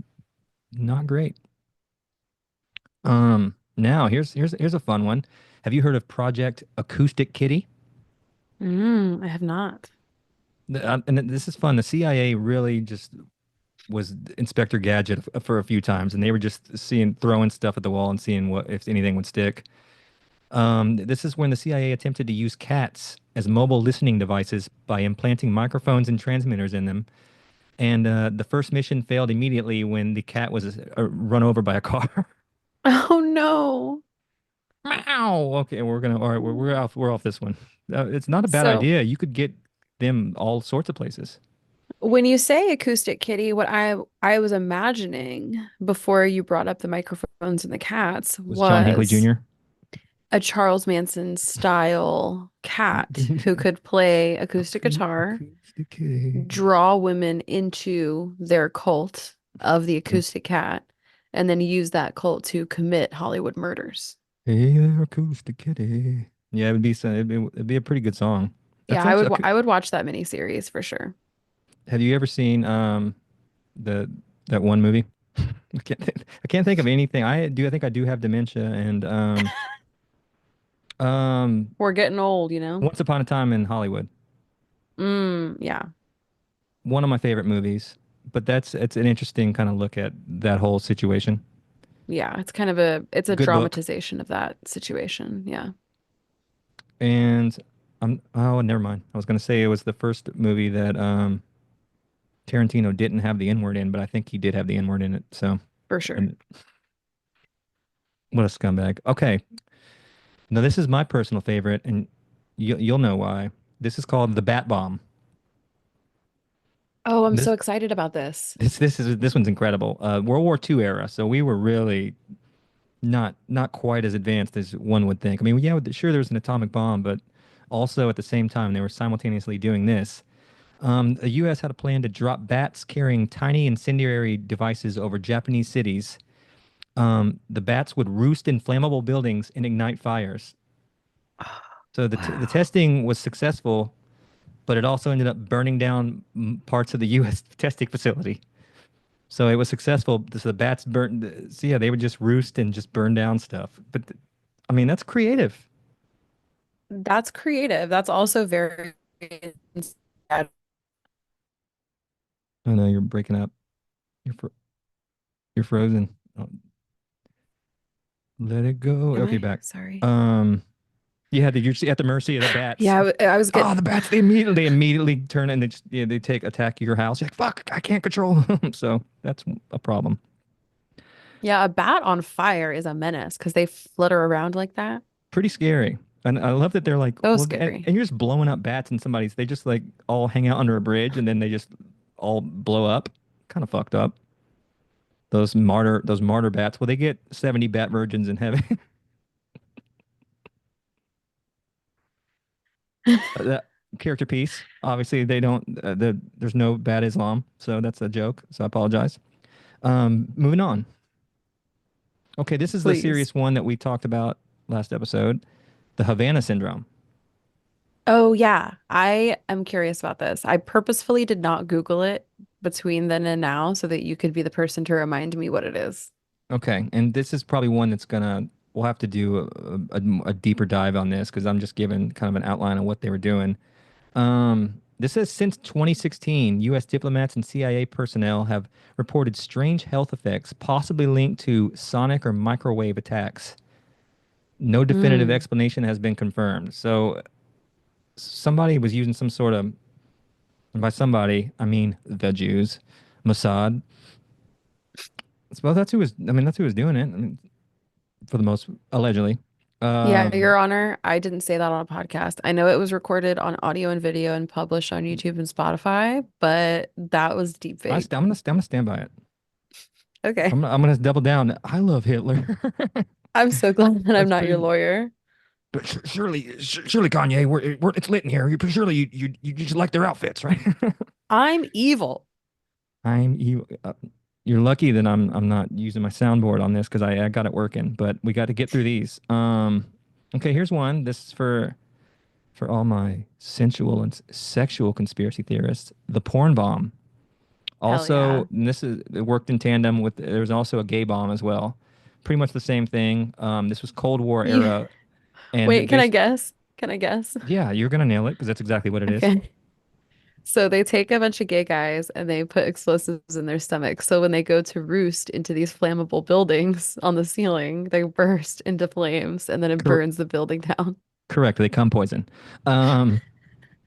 not great. Now here's a fun one. Have you heard of Project Acoustic Kitty? I have not. And this is fun. The CIA really just was Inspector Gadget for a few times, and they were just throwing stuff at the wall and seeing what if anything would stick. This is when the CIA attempted to use cats as mobile listening devices by implanting microphones and transmitters in them. And the first mission failed immediately when the cat was run over by a car. Oh no. Meow. Okay, all right. We're off this one. It's not a bad So idea. You could get them all sorts of places. When you say acoustic kitty, what I was imagining before you brought up the microphones and the cats Was John Hinckley was Jr. a Charles Manson style cat who could play acoustic guitar, Acoustic kitty. draw women into their cult of the acoustic cat, and then use that cult to commit Hollywood murders. Hey there, acoustic kitty. Yeah, it would be it'd be a pretty good song. Yeah, That's actually I would watch that miniseries for sure. have you ever seen the that one movie? I can't think of anything. I think I do have dementia and um We're getting old, you know? Once Upon a Time in Hollywood. Yeah. One of my favorite movies, but it's an interesting kind of look at that whole situation. Yeah, it's a Good book. dramatization of that situation. Yeah, And oh, never mind. I was going to say it was the first movie that Tarantino didn't have the N word in, but I think he did have the N word in it. So, for sure. and what a scumbag. Okay. Now this is my personal favorite, and you'll know why. This is called the Bat Bomb. Oh, I'm This so excited about this. this one's incredible. World War II era, so we were really not quite as advanced as one would think. I mean, yeah, sure, there was an atomic bomb, but also at the same time they were simultaneously doing this. The U.S. had a plan to drop bats carrying tiny incendiary devices over Japanese cities. The bats would roost in flammable buildings and ignite fires. So the Wow. testing was successful, but it also ended up burning down parts of the U.S. testing facility. So it was successful. So the bats burnt. So yeah, they would just roost and just burn down stuff. But I mean, that's creative. That's creative. That's also very sad. Oh no, you're breaking up. You're frozen. Oh, let it go. Am Okay, I? back. Sorry. Um, yeah, you're at the mercy of the bats. Yeah, I was Oh, get the bats! They immediately turn and they just they take attack your house. You're like, fuck, I can't control them. So that's a problem. yeah, a bat on fire is a menace because they flutter around like that. Pretty scary. And I love that they're like, So well, scary. and you're just blowing up bats and somebody's. They just like all hang out under a bridge and then they just all blow up. Kind of fucked up. Those martyr bats. Well, they get 70 bat virgins in heaven. That character piece. Obviously, they don't. There's no bad Islam, so that's a joke. So I apologize. Moving on. Okay, this is the Please. serious one that we talked about last episode, the Havana syndrome. Oh, yeah. I am curious about this. I purposefully did not Google it between then and now so that you could be the person to remind me what it is. Okay, and this is probably one that's gonna. We'll have to do a deeper dive on this because I'm just giving kind of an outline of what they were doing. This says since 2016, U.S. diplomats and CIA personnel have reported strange health effects, possibly linked to sonic or microwave attacks. No definitive Mm. explanation has been confirmed. So somebody was using some sort of, and by somebody, I mean the Jews, Mossad. Well, that's who was. I mean, that's who was doing it. I mean, for the most, allegedly. Yeah, Um, Your Honor, I didn't say that on a podcast. I know it was recorded on audio and video and published on YouTube and Spotify, but that was deep fake. I'm gonna stand by it. Okay. I'm gonna double down. I love Hitler. I'm so glad that I'm That's not your pretty. lawyer. But surely, Kanye, it's lit in here. Surely you just like their outfits, right? I'm evil. I'm you. You're lucky that I'm not using my soundboard on this because I got it working. But we got to get through these. Okay, here's one. This is for all my sensual and sexual conspiracy theorists. The porn bomb. Hell yeah. Also, and it worked in tandem with. There was also a gay bomb as well. Pretty much the same thing. This was Cold War Yeah. era, and Wait, can I basically, guess? Can I guess? yeah, you're gonna nail it because that's exactly what it is. Okay. So they take a bunch of gay guys and they put explosives in their stomachs. So when they go to roost into these flammable buildings on the ceiling, they burst into flames and then it Cor- burns the building down. Correct. They come poison. Um,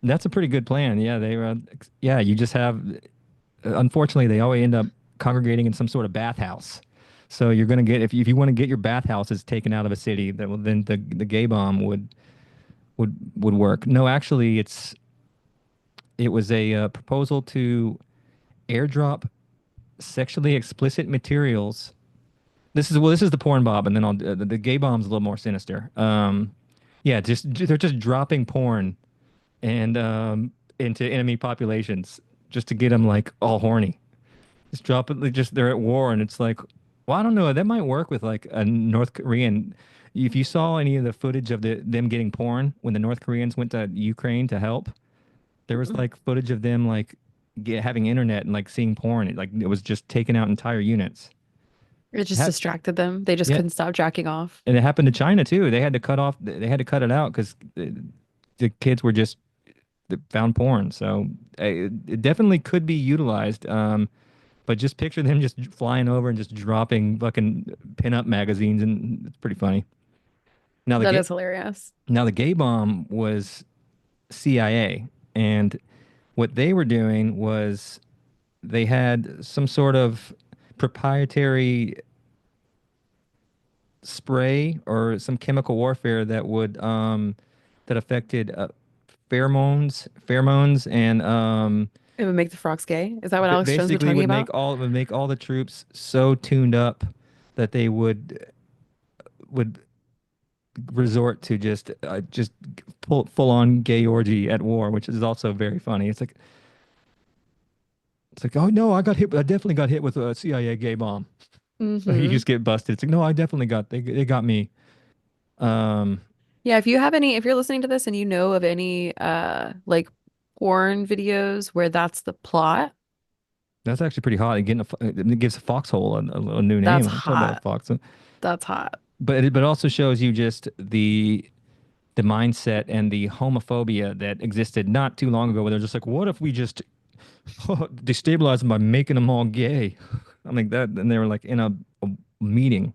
that's a pretty good plan. Yeah, yeah, you just have. Unfortunately, they always end up congregating in some sort of bathhouse. So you're gonna get if you want to get your bathhouses taken out of a city, that will then the gay bomb would work. No, actually, it's It was a proposal to airdrop sexually explicit materials. This is the porn bob, and then the gay bomb's a little more sinister. Yeah, just they're just dropping porn and into enemy populations just to get them like all horny. Just drop it. Just they're at war, and it's like, well, I don't know. That might work with like a North Korean. If you saw any of the footage of them getting porn when the North Koreans went to Ukraine to help, there was like footage of them like having internet and like seeing porn. It was just taking out entire units. It It just had, distracted them. They just yeah, couldn't stop jacking off. and it happened to China too. They had to cut off. They had to cut it out because the kids were just they found porn. So it definitely could be utilized. But just picture them just flying over and just dropping fucking pinup magazines, and it's pretty funny. Now the That gay, is hilarious. now the gay bomb was CIA, and what they were doing was they had some sort of proprietary spray or some chemical warfare that affected pheromones, and It would make the frogs gay. Is that what Alex Jones was basically talking about? would make all the troops so tuned up that they would resort to just full on gay orgy at war, which is also very funny. It's like, oh no, I got hit. I definitely got hit with a CIA gay bomb. You Mm-hmm. just get busted. It's like, no, I definitely got they got me. Um, Yeah, if you have any, if you're listening to this and you know of any like porn videos where that's the plot, that's actually pretty hot. It gives Foxhole a new that's name. I'm talking about hot. Fox, That's hot. but it also shows you just the mindset and the homophobia that existed not too long ago, where they're just like, what if we just destabilize them by making them all gay? I mean that, and they were like in a meeting.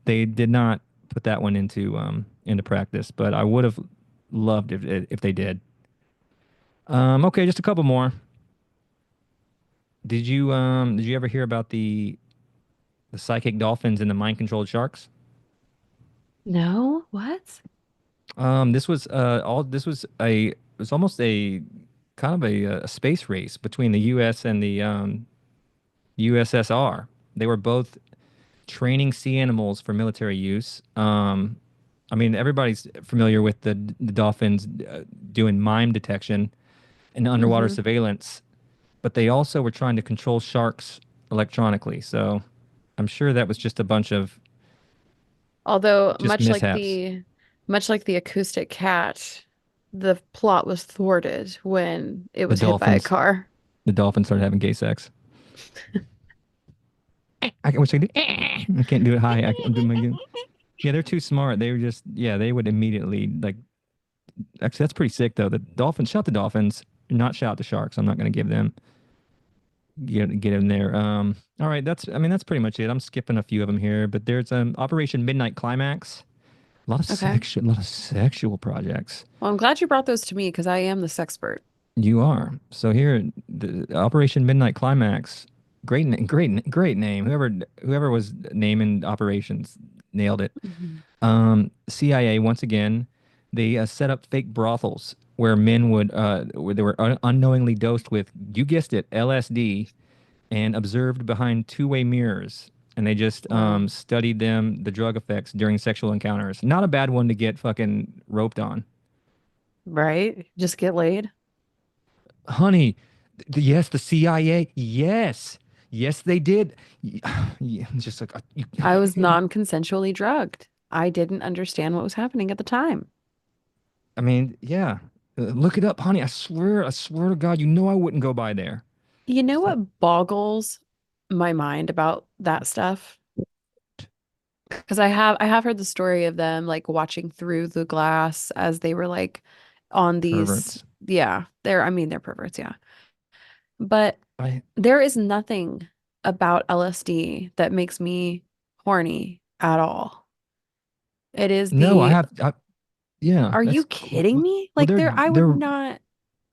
They did not put that one into practice, but I would have loved if they did. Okay, just a couple more. Did you ever hear about the psychic dolphins and the mind controlled sharks? No? What? This was a it was almost a kind of a space race between the U.S. and the USSR. They were both training sea animals for military use. I mean, everybody's familiar with the dolphins doing mime detection and underwater Mm-hmm. surveillance, but they also were trying to control sharks electronically. So I'm sure that was just a bunch of Although just mishaps. much like the acoustic cat, the plot was thwarted when it The was hit by a dolphins, car. the dolphins started having gay sex. I wish I could. I can't do it high. I can do my. Yeah, they're too smart. They were just. Yeah, they would immediately like. Actually, that's pretty sick though. The dolphins. Shout the dolphins. Not shout the sharks. I'm not going to give them. Get in there. All right. That's. I mean, that's pretty much it. I'm skipping a few of them here, but there's Operation Midnight Climax. Okay. A lot of sexual projects. Well, I'm glad you brought those to me because I am this expert. You are. So here, the Operation Midnight Climax. Great name. Whoever was naming operations nailed it. Mhm. CIA once again, they set up fake brothels where men where they were unknowingly dosed with, you guessed it, LSD, and observed behind two-way mirrors. And they just Wow. studied the drug effects during sexual encounters. Not a bad one to get fucking roped on. Right? Just get laid. Honey, yes, the CIA, yes, yes, they did. Yeah, it's just like, I was non-consensually drugged. I didn't understand what was happening at the time. I mean, yeah. Look it up, honey. I swear to God, you know I wouldn't go by there. You know Just like what boggles my mind about that stuff? Because I have heard the story of them like watching through the glass as they were like on these, perverts. yeah, I mean they're perverts, yeah. But I there is nothing about LSD that makes me horny at all. It is no, the, yeah, are you that's kidding me? well, Like there, I would not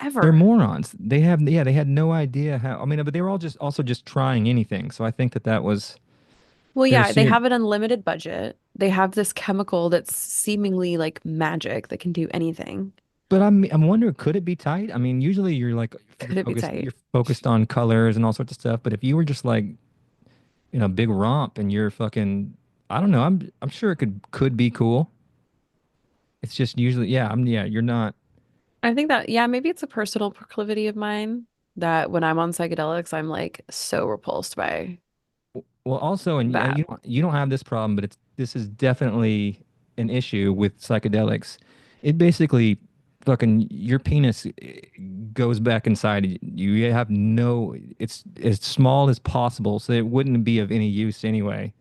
they're ever. morons. They had no idea how. I mean, but they were all just also just trying anything. So I think that was Well, their yeah, they sheer. have an unlimited budget. They have this chemical that's seemingly like magic that can do anything. But I'm wondering, could it be tight? I mean, usually you're like Could it be tight? you're focused on colors and all sorts of stuff. But if you were just like big romp and you're fucking, I don't know. I'm sure it could be cool. It's just usually, yeah. Yeah. You're not. I think that, yeah, maybe it's a personal proclivity of mine that when I'm on psychedelics, I'm like so repulsed by Well, also, and that. you don't have this problem, but this is definitely an issue with psychedelics. It basically fucking your penis goes back inside you. You have no, it's as small as possible, so it wouldn't be of any use anyway.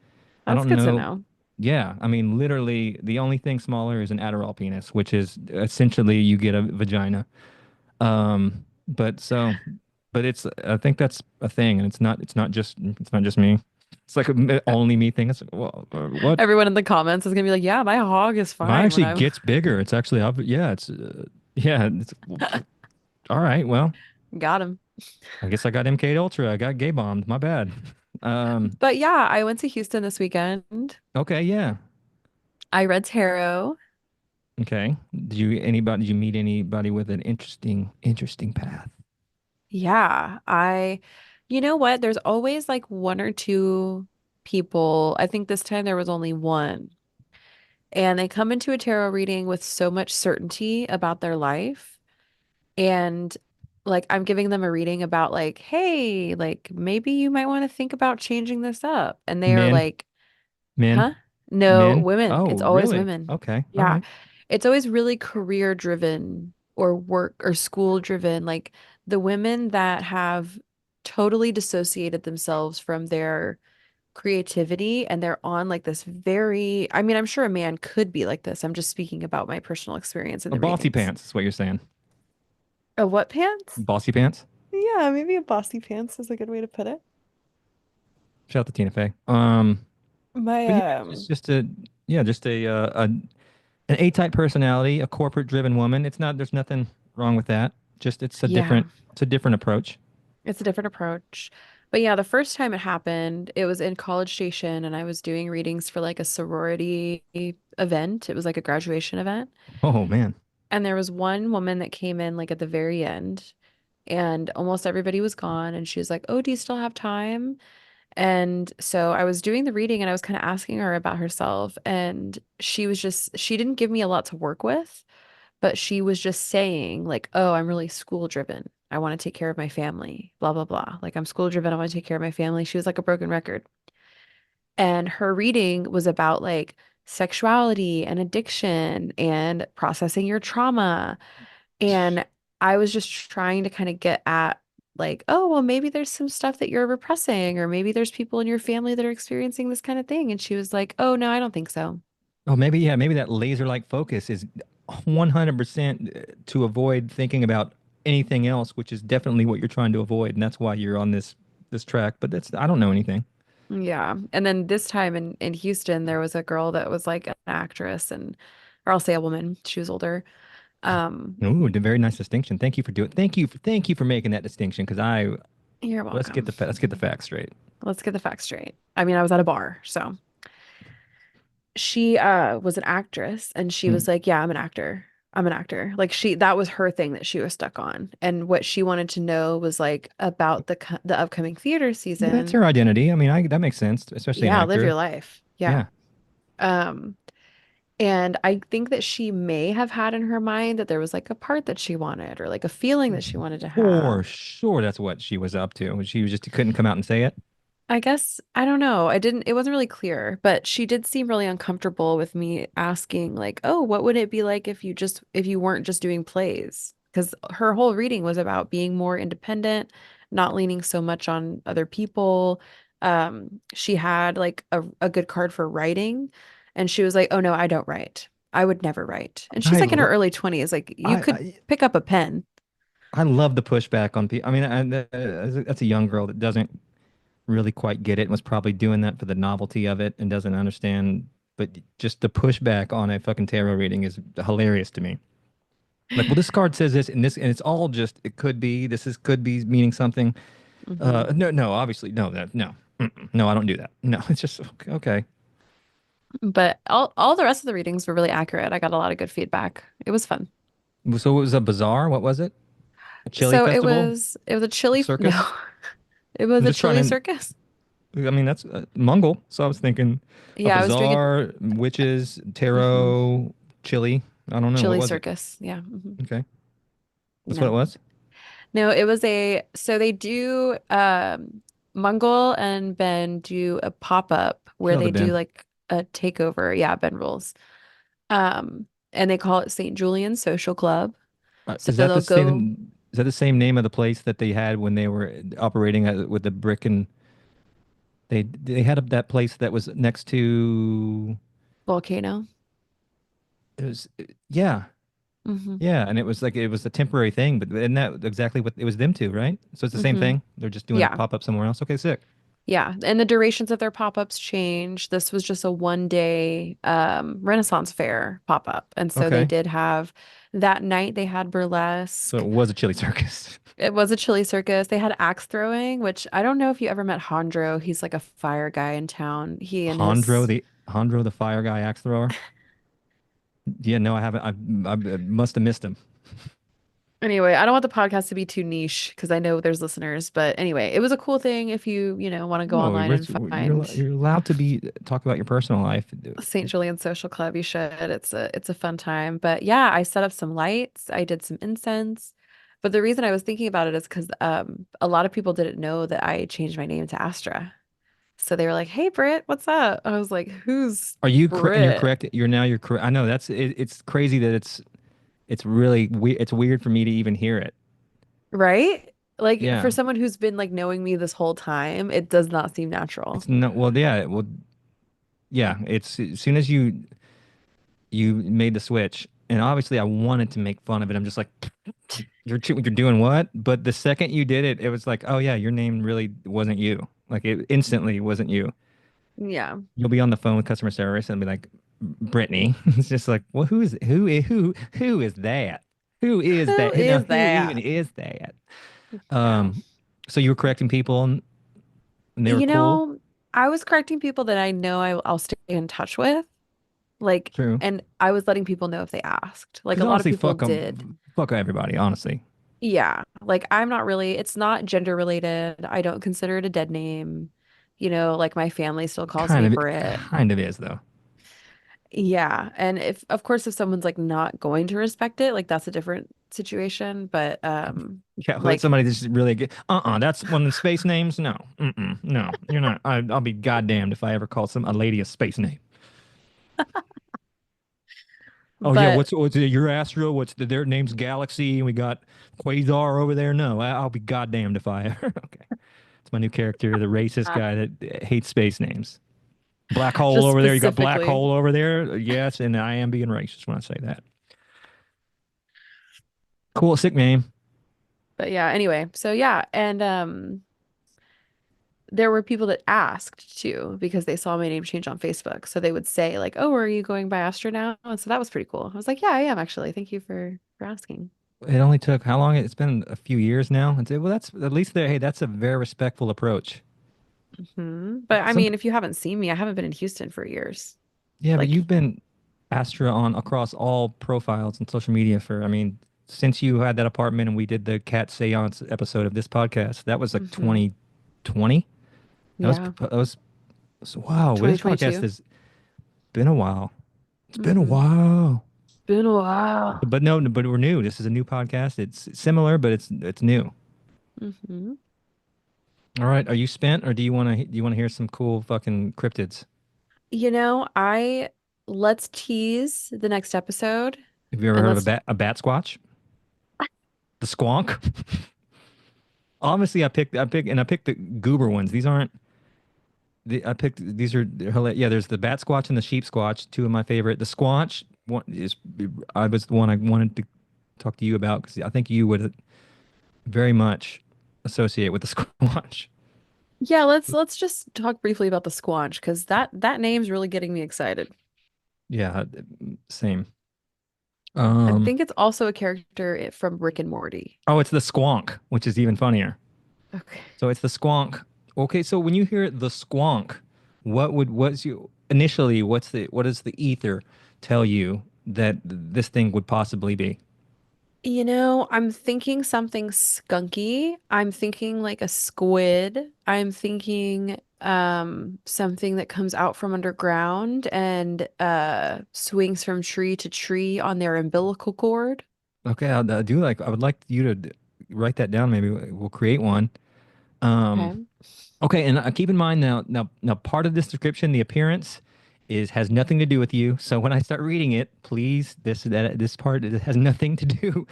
I That's don't good to know. know. Yeah, I mean, literally, the only thing smaller is an Adderall penis, which is essentially you get a vagina. But so, but it's I think that's a thing, and it's not just me. It's like a only me thing. It's well, what? Everyone in the comments is gonna be like, yeah, my hog is Mine fine when actually I'm gets bigger. It's actually yeah, yeah. It's all right. Well, got him. I guess I got MK Ultra. I got gay bombed. My bad. Um. But yeah, I went to Houston this weekend. Okay. Yeah. I read tarot. Okay. Did you meet anybody with an interesting path? Yeah, you know what? There's always like one or two people. I think this time there was only one. And they come into a tarot reading with so much certainty about their life. And like I'm giving them a reading about like, hey, like maybe you might want to think about changing this up. And they are Men, like, men, huh? No, men. women. Oh, It's always really? women. Okay. All Yeah. right. It's always really career driven or work or school driven. Like the women that have totally dissociated themselves from their creativity and they're on like this very, I mean, I'm sure a man could be like this. I'm just speaking about my personal experience in A the bossy readings. pants is what you're saying. A what pants? Bossy pants. Yeah, maybe a bossy pants is a good way to put it. Shout out to Tina Fey. My But yeah, it's just a yeah, just an A-type personality, a corporate-driven woman. It's not. There's nothing wrong with that. Just yeah, it's a different approach. it's a different approach. But yeah, the first time it happened, it was in College Station and I was doing readings for like a sorority event. It was like a graduation event. Oh man. And there was one woman that came in like at the very end and almost everybody was gone and she was like, "Oh, do you still have time?" And so I was doing the reading and I was kind of asking her about herself and she didn't give me a lot to work with, but she was just saying like, "Oh, I'm really school driven. I want to take care of my family, blah blah blah. Like I'm school driven, I want to take care of my family." She was like a broken record. And her reading was about like sexuality and addiction and processing your trauma. And I was just trying to kind of get at like, oh, well, maybe there's some stuff that you're repressing, or maybe there's people in your family that are experiencing this kind of thing. And she was like, oh, no, I don't think so. Oh, maybe yeah. Maybe that laser-like focus is 100% to avoid thinking about anything else, which is definitely what you're trying to avoid, and that's why you're on this track. But that's I don't know anything. Yeah. And then this time in Houston, there was a girl that was like an actress and, or I'll say a woman, she was older. Um, Ooh, a very nice distinction. Thank you for doing. Thank you for making that distinction because I you're welcome. let's get the facts straight. Let's get the facts straight. I mean, I was at a bar, so she was an actress and she was Mm. like, "Yeah, I'm an actor. I'm an actor." Like that was her thing that she was stuck on. And what she wanted to know was like about the upcoming theater But that's season. her identity. I mean, I that makes sense, especially an Yeah, live actor. your life. Yeah. Yeah. Um and I think that she may have had in her mind that there was like a part that she wanted or like a feeling that she wanted to For have. sure, that's what she was up to. She was just couldn't come out and say it. I guess I don't know. It wasn't really clear, but she did seem really uncomfortable with me asking like, "Oh, what would it be like if you weren't just doing plays?" Because her whole reading was about being more independent, not leaning so much on other people. She had like a good card for writing, and she was like, "Oh no, I don't write. I would never write." And she's I like in her lo- early 20s, like you could I pick up a pen. I love the pushback on people. I mean, that's a young girl that doesn't really quite get it and was probably doing that for the novelty of it and doesn't understand. But just the pushback on a fucking tarot reading is hilarious to me. Like, well, this card says this and this, and it's all just it could be. This is could be meaning something. Hmm. No, obviously, no, no, no, I don't do that. No, it's just okay. Okay. But all the rest of the readings were really accurate. I got a lot of good feedback. It was fun. So it was a bazaar. What was it? A chili So it festival? was it was a A chili circus? no, it was I'm a just trying chili to. circus. I mean, that's Mongol. So I was thinking a Yeah, I was doing a bazaar, witches, mhm, tarot, chili. I don't know. What chili was it? circus. Yeah. Mhm. Okay. That's what it No. was. No, it was a so they do Mongol and Ben do a pop-up where Show the they do bin. like a takeover. Yeah, Ben rules. And they call it St. Julian's Social Club. So Is that the they'll go same? Is that the same name of the place that they had when they were operating with the brick and they had that place that was next to volcano. it was yeah. Hmm. Yeah, and it was like it was a temporary thing, but isn't that exactly what it was them too, right? So it's the same Hmm. thing. They're just doing a Yeah. pop up somewhere else. Okay, sick. Yeah. And the durations of their pop-ups change. This was just a 1 day Renaissance fair pop-up. And so they Okay. did have that night they had So it burlesque. was a chili circus. It was a chili circus. They had axe throwing, which I don't know if you ever met Hondro. He's like a fire guy in town. He and his Hondro the fire guy axe thrower. Yeah, no, I haven't. I must have missed him. Anyway, I don't want the podcast to be too niche because I know there's listeners, but anyway, it was a cool thing if want to go No, online and find you're allowed to be talk about your personal life. St. Julian Social Club. You should. It's a fun time. But yeah, I set up some lights. I did some incense. But the reason I was thinking about it is because a lot of people didn't know that I changed my name to Astra. So they were like, "Hey, Britt, what's up?" I was like, "Who's Are you and you're Britt?" correct. You're correct. I know it's crazy that it's really weird. It's weird for me to even hear it. Right? Like Yeah. for someone who's been like knowing me this whole time, it does not seem natural. It's no, well, yeah, well, yeah. It's as soon as you made the switch, and obviously I wanted to make fun of it. I'm just like, you're doing what? But the second you did it, it was like, oh yeah, your name really wasn't you. Like it instantly wasn't you. Yeah. You'll be on the phone with customer service and be like, Brittany. It's just like, well, who is that? Who is Who that? Now, is who even that? is that? Yeah. Um, so you were correcting people and they were You cool. know, I was correcting people that I know I'll stay in touch with. Like, True. and I was letting people know if they asked. Like Because a lot of honestly, people did. fuck everybody. Honestly, Yeah. Like I'm not really, it's not gender related. I don't consider it a dead name. Like my family still calls me Brit. kind of is though. Yeah. And if, of course, if someone's like not going to respect it, like that's a different situation. But, Yeah, let like, somebody just really get. That's one of the space names. No, no, you're not. I'll be goddamned if I ever call a lady a space name. Oh yeah, but what's your Astro? Their name's Galaxy, and we got Quasar over there. No, I'll be goddamned if I ever. Okay, it's my new character, the racist uh, guy that hates space names. Black hole just over there. You got black specifically, hole over there. Yes, and I am being racist when I say that. Cool, sick name. but yeah, anyway. So yeah. And, there were people that asked too because they saw my name change on Facebook. So they would say like, "Oh, are you going by Astra now?" And so that was pretty cool. I was like, "Yeah, I am actually. Thank you for asking." It only took how long? It's been a few years now. And say, well, that's at least there. Hey, that's a very respectful approach. But I Some mean, if you haven't seen me, I haven't been in Houston for years. Yeah, but Like, you've been Astra on across all profiles and social media for, I mean, since you had that apartment and we did the cat seance episode of this podcast, that was like hmm 2020. Yeah, That was so, wow. Well, this podcast 2022. has been a while. It's been a Hmm while. Been a while. But no, but we're new. This is a new podcast. It's similar, but it's new. hmm All right, are you spent or do you want to hear some cool fucking cryptids? I let's tease the next episode Have you ever and heard of let's a bat squatch? The squonk? Honestly, I picked the goober ones. These aren't I picked these are yeah. There's the bat squatch and the sheep squatch, two of my favorite. The squatch one is I was the one I wanted to talk to you about because I think you would very much associate with the squatch. yeah, let's just talk briefly about the Squanch because that name's really getting me excited. Yeah, same. I Um, think it's also a character from Rick and Morty. oh, it's the squonk, which is even funnier. Okay. So it's the squonk. Okay, so when you hear the squonk, what's you initially what does the ether tell you that this thing would possibly be? I'm thinking something skunky. I'm thinking like a squid. I'm thinking something that comes out from underground and swings from tree to tree on their umbilical cord. Okay, I would like you to write that down. Maybe we'll create one. Um, Okay. okay, and keep in mind now, part of this description, the appearance has nothing to do with you. So when I start reading it, please, this part, it has nothing to do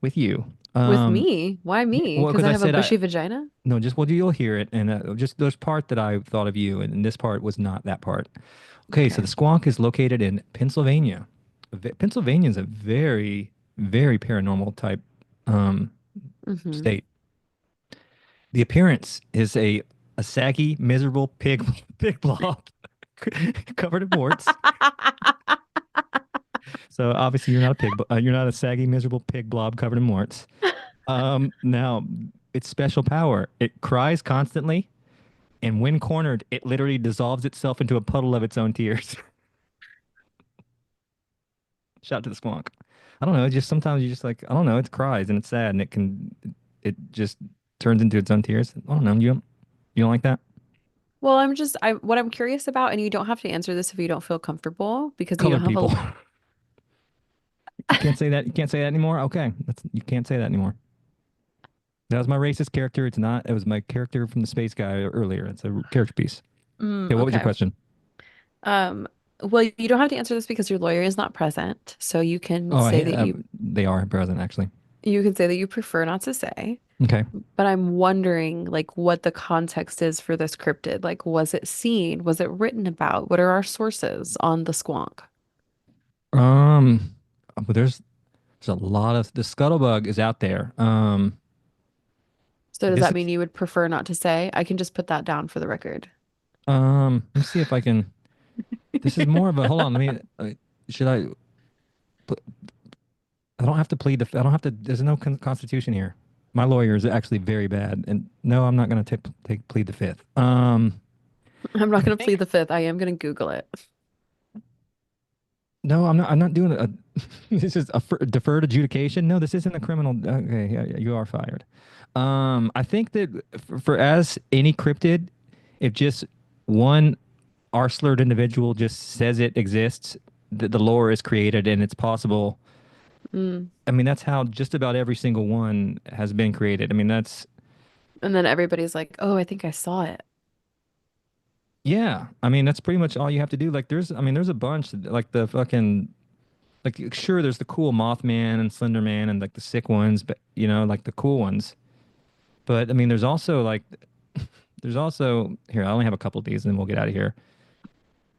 with you. With Um, me? Why yeah, me? well, Because because I I have a said bushy vagina? no, just well, you'll hear it, and just there's part that I thought of you, and this part was not that part. Okay, so Okay. the squonk is located in Pennsylvania. Pennsylvania is a very, very paranormal type um, Mm-hmm. state. The appearance is a saggy, miserable pig pig blob covered in warts. So obviously you're not a pig, you're not a saggy, miserable pig blob covered in warts. Now its special power, it cries constantly, and when cornered, it literally dissolves itself into a puddle of its own tears. Shout out to the squonk. I don't know. It just sometimes you just like I don't know. It cries and it's sad and it just turns into its own tears. I don't know. You don't like that? Well, what I'm curious about, and you don't have to answer this if you don't feel comfortable because you don't Colored have people. a, You can't say that. You can't say that anymore. Okay, you can't say that anymore. That was my racist character. It's not. It was my character from the space guy earlier. It's a character piece. Okay, what was your okay. question? Um, well, you don't have to answer this because your lawyer is not present, so Oh, they are present actually. you can say that you prefer not to say. Okay. But I'm wondering like what the context is for this cryptid. Like, was it seen? Was it written about? What are our sources on the squonk? Um, but there's a lot of the scuttlebug is out there. So does This that is mean you would prefer not to say? I can just put that down for the record. let me see if I can. This is more of a hold on. Let me. Should I? pl- I don't have to plead the. I don't have to. There's no constitution here. My lawyer is actually very bad, and no, I'm not going to take plead the fifth. I'm not I going to plead think the fifth. I am going to Google it. no, I'm not. I'm not doing a. This is a deferred adjudication. No, this isn't a criminal. Okay, yeah, you are fired. I think that for as any cryptid, if just one arslerd individual just says it exists, the lore is created and it's possible. Mm. I mean, that's how just about every single one has been created. I mean, that's And then everybody's like, "Oh, I think I saw it." yeah. I mean, that's pretty much all you have to do. Like, I mean, there's a bunch like the fucking like sure, there's the cool Mothman and Slender Man and like the sick ones, but like the cool ones. But I mean, there's also here. I only have a couple of these, and then we'll get out of here.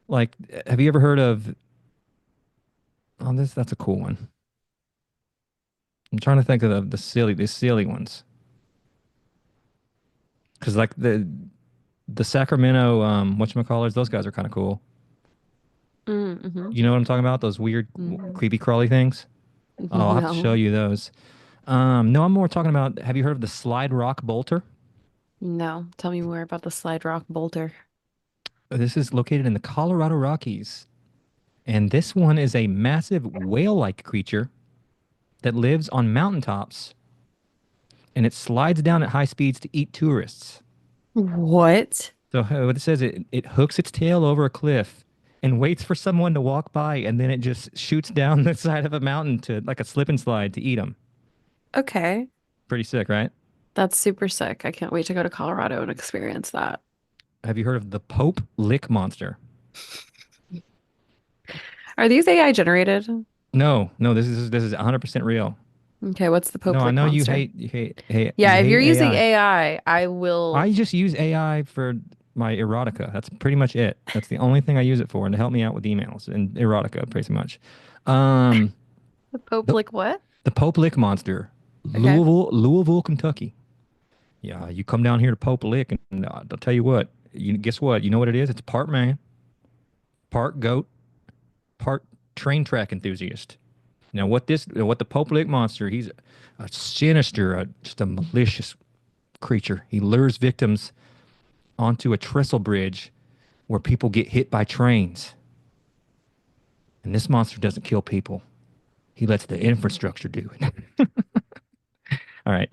Like, have you ever heard of? Oh, that's a cool one. I'm trying to think of the silly ones, because like the Sacramento whatchamacallers, those guys are kind of cool. Mm-hmm. You know what I'm talking about? Those weird, Mm. creepy crawly things. Oh, I'll have to show No, you those. No, I'm more talking about. Have you heard of the Slide Rock Bolter? no. Tell me more about the slide rock bolter. This is located in the Colorado Rockies, and this one is a massive whale-like creature that lives on mountaintops, and it slides down at high speeds to eat tourists. What? So what it says, it hooks its tail over a cliff and waits for someone to walk by, and then it just shoots down the side of a mountain to like a slip and slide to eat them. Okay. Pretty sick, right? That's super sick. I can't wait to go to Colorado and experience that. Have you heard of the Pope Lick Monster? Are these AI generated? No, no, this is 100% real. Okay, what's the No, Pope I Lick know you monster? hate you hate hey Yeah, you if you're hate using AI. AI, I will. I just use AI for my erotica. That's pretty much it. That's the only thing I use it for, and to help me out with emails and erotica, pretty much. Um, The Pope the Lick what? the Pope Lick Monster, Okay. Louisville, Kentucky. Yeah, you come down here to Pope Lick, and I'll tell you what. You guess what? You know what it is? It's part man, part goat, part train track enthusiast. Now, what the Pope Lick Monster? He's a sinister, just a malicious creature. He lures victims onto a trestle bridge where people get hit by trains. And this monster doesn't kill people. He lets the infrastructure do it. All right.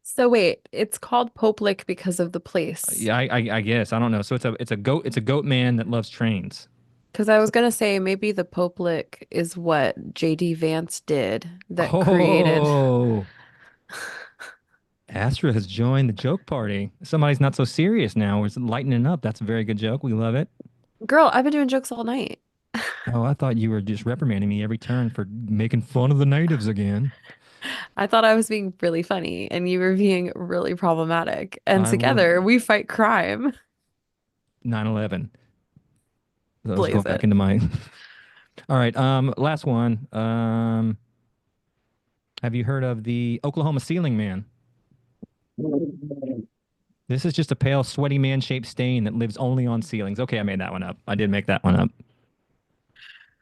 So wait, it's called Pope because of the place. Yeah, I guess I don't know. So it's a goat man that loves trains. Because I was So, gonna say maybe the Pope is what JD Vance did that created. oh, Astra has joined the joke party. Somebody's not so serious now. We're lightening up. That's a very good joke. We love it. Girl, I've been doing jokes all night. Oh, I thought you were just reprimanding me every turn for making fun of the natives again. I thought I was being really funny and you were being really problematic. And I was together we fight crime. 9/11. I was Blaze going back it. into my. All right. Last one. Have you heard of the Oklahoma ceiling man? This is just a pale, sweaty man-shaped stain that lives only on ceilings. Okay, I made that one up. I did make that one up.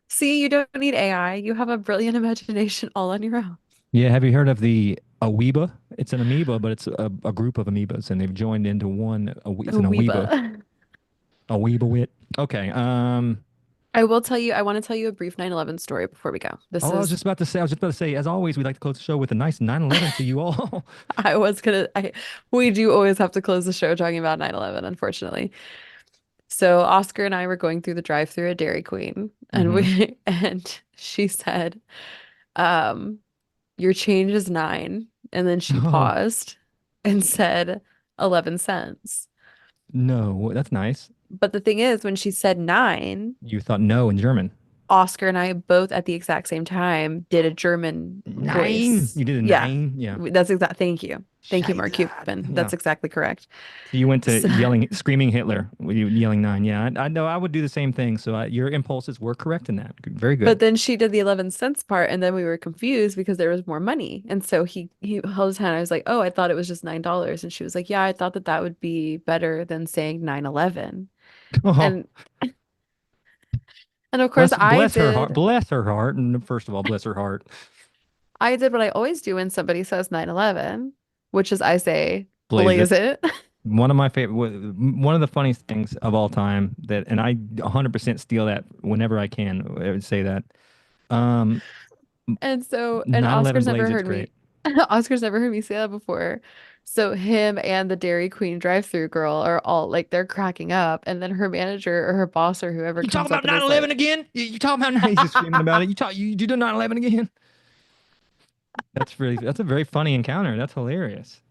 See, you don't need AI. You have a brilliant imagination all on your own. Yeah, have you heard of the amoeba? It's an amoeba, but it's a group of amoebas, and they've joined into one. It's Oh, an amoeba, Weeba. amoeba wit. Okay. I will tell you, I want to tell you a brief 9/11 story before we go. This Oh, I was is, just about to say. I was just about to say. As always, we like to close the show with a nice 9/11 to you all. I was gonna, we do always have to close the show talking about 9/11, unfortunately. So Oscar and I were going through the drive-through at Dairy Queen and hmm and she said, um, your change is 9. And then she Oh paused and said 11 cents. no, that's nice. But the thing is, when she said 9, You thought no in German. Oscar and I both at the exact same time did a German Nine. voice. You did a Yeah, nine. Yeah. that's exact. Thank you. Thank you, Mark Scheiße. Cuban. Yeah. That's exactly correct. So you went to So, yelling, screaming Hitler. With you yelling nine. Yeah, I know. I would do the same thing. So your impulses were correct in that. Very good. but then she did the 11 cents part, and then we were confused because there was more money. And so he held his hand. I was like, "Oh, I thought it was just $9." And she was like, "Yeah, I thought that that would be better than saying 9/11." Oh, And and of course, bless her heart. Bless her heart. And first of all, bless her heart. I did what I always do when somebody says 9/11, which is I say, Blaze "Blaze it. it." One of my favorite, one of the funniest things of all time that, and I 100% steal that whenever I can. I would say that. Um, And so, and 9/11 Blaze It's great. Oscar's never heard me say that before. So him and the Dairy Queen drive-through girl are all like they're cracking up, and then her manager or her boss or whoever You talking comes up about and is 9/11 like, again? You talking about? He's just screaming about it. You do 9/11 again? That's a very funny encounter. That's hilarious.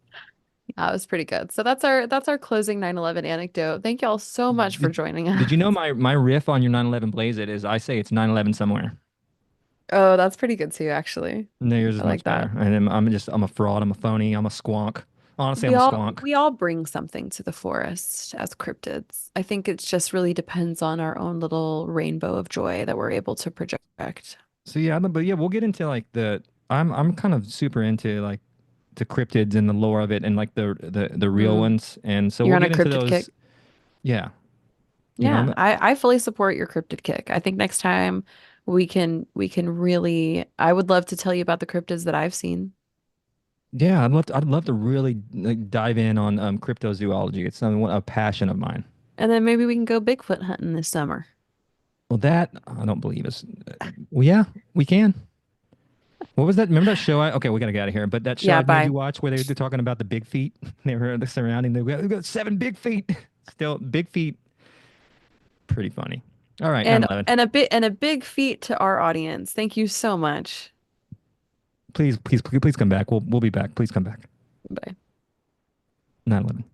that was pretty good. So that's our closing 9/11 anecdote. Thank y'all so much for Did joining did you know us. my riff on your 9/11 Blaze It is I say it's 9/11 somewhere. Oh, that's pretty good too, actually. No, yours is I much like better. that. And I'm a fraud. I'm a phony. I'm a squonk. Honestly, We I'm a all squonk. we all bring something to the forest as cryptids. I think it just really depends on our own little rainbow of joy that we're able to project. So yeah, but yeah, we'll get into like the I'm kind of super into like the cryptids and the lore of it and like the real Mm. ones. And so You're we'll on a get into cryptid those. kick? Yeah. You know, Yeah, I fully support your cryptid kick. I think next time we can really I would love to tell you about the cryptids that I've seen. yeah, I'd love to really like dive in on cryptozoology. It's something a passion of mine. And then maybe we can go Bigfoot hunting this summer. Well, that I don't believe is. Well, yeah, we can. What was that? Remember that show? Okay, we gotta get out of here. But that show Yeah, I made bye. you watch where they're talking about the big feet. They were surrounding. We got 7 big feet. Still, big feet. Pretty funny. All right, And 9/11. a big feat to our audience. Thank you so much. Please come back. We'll be back. Please come back. Bye. 9/11.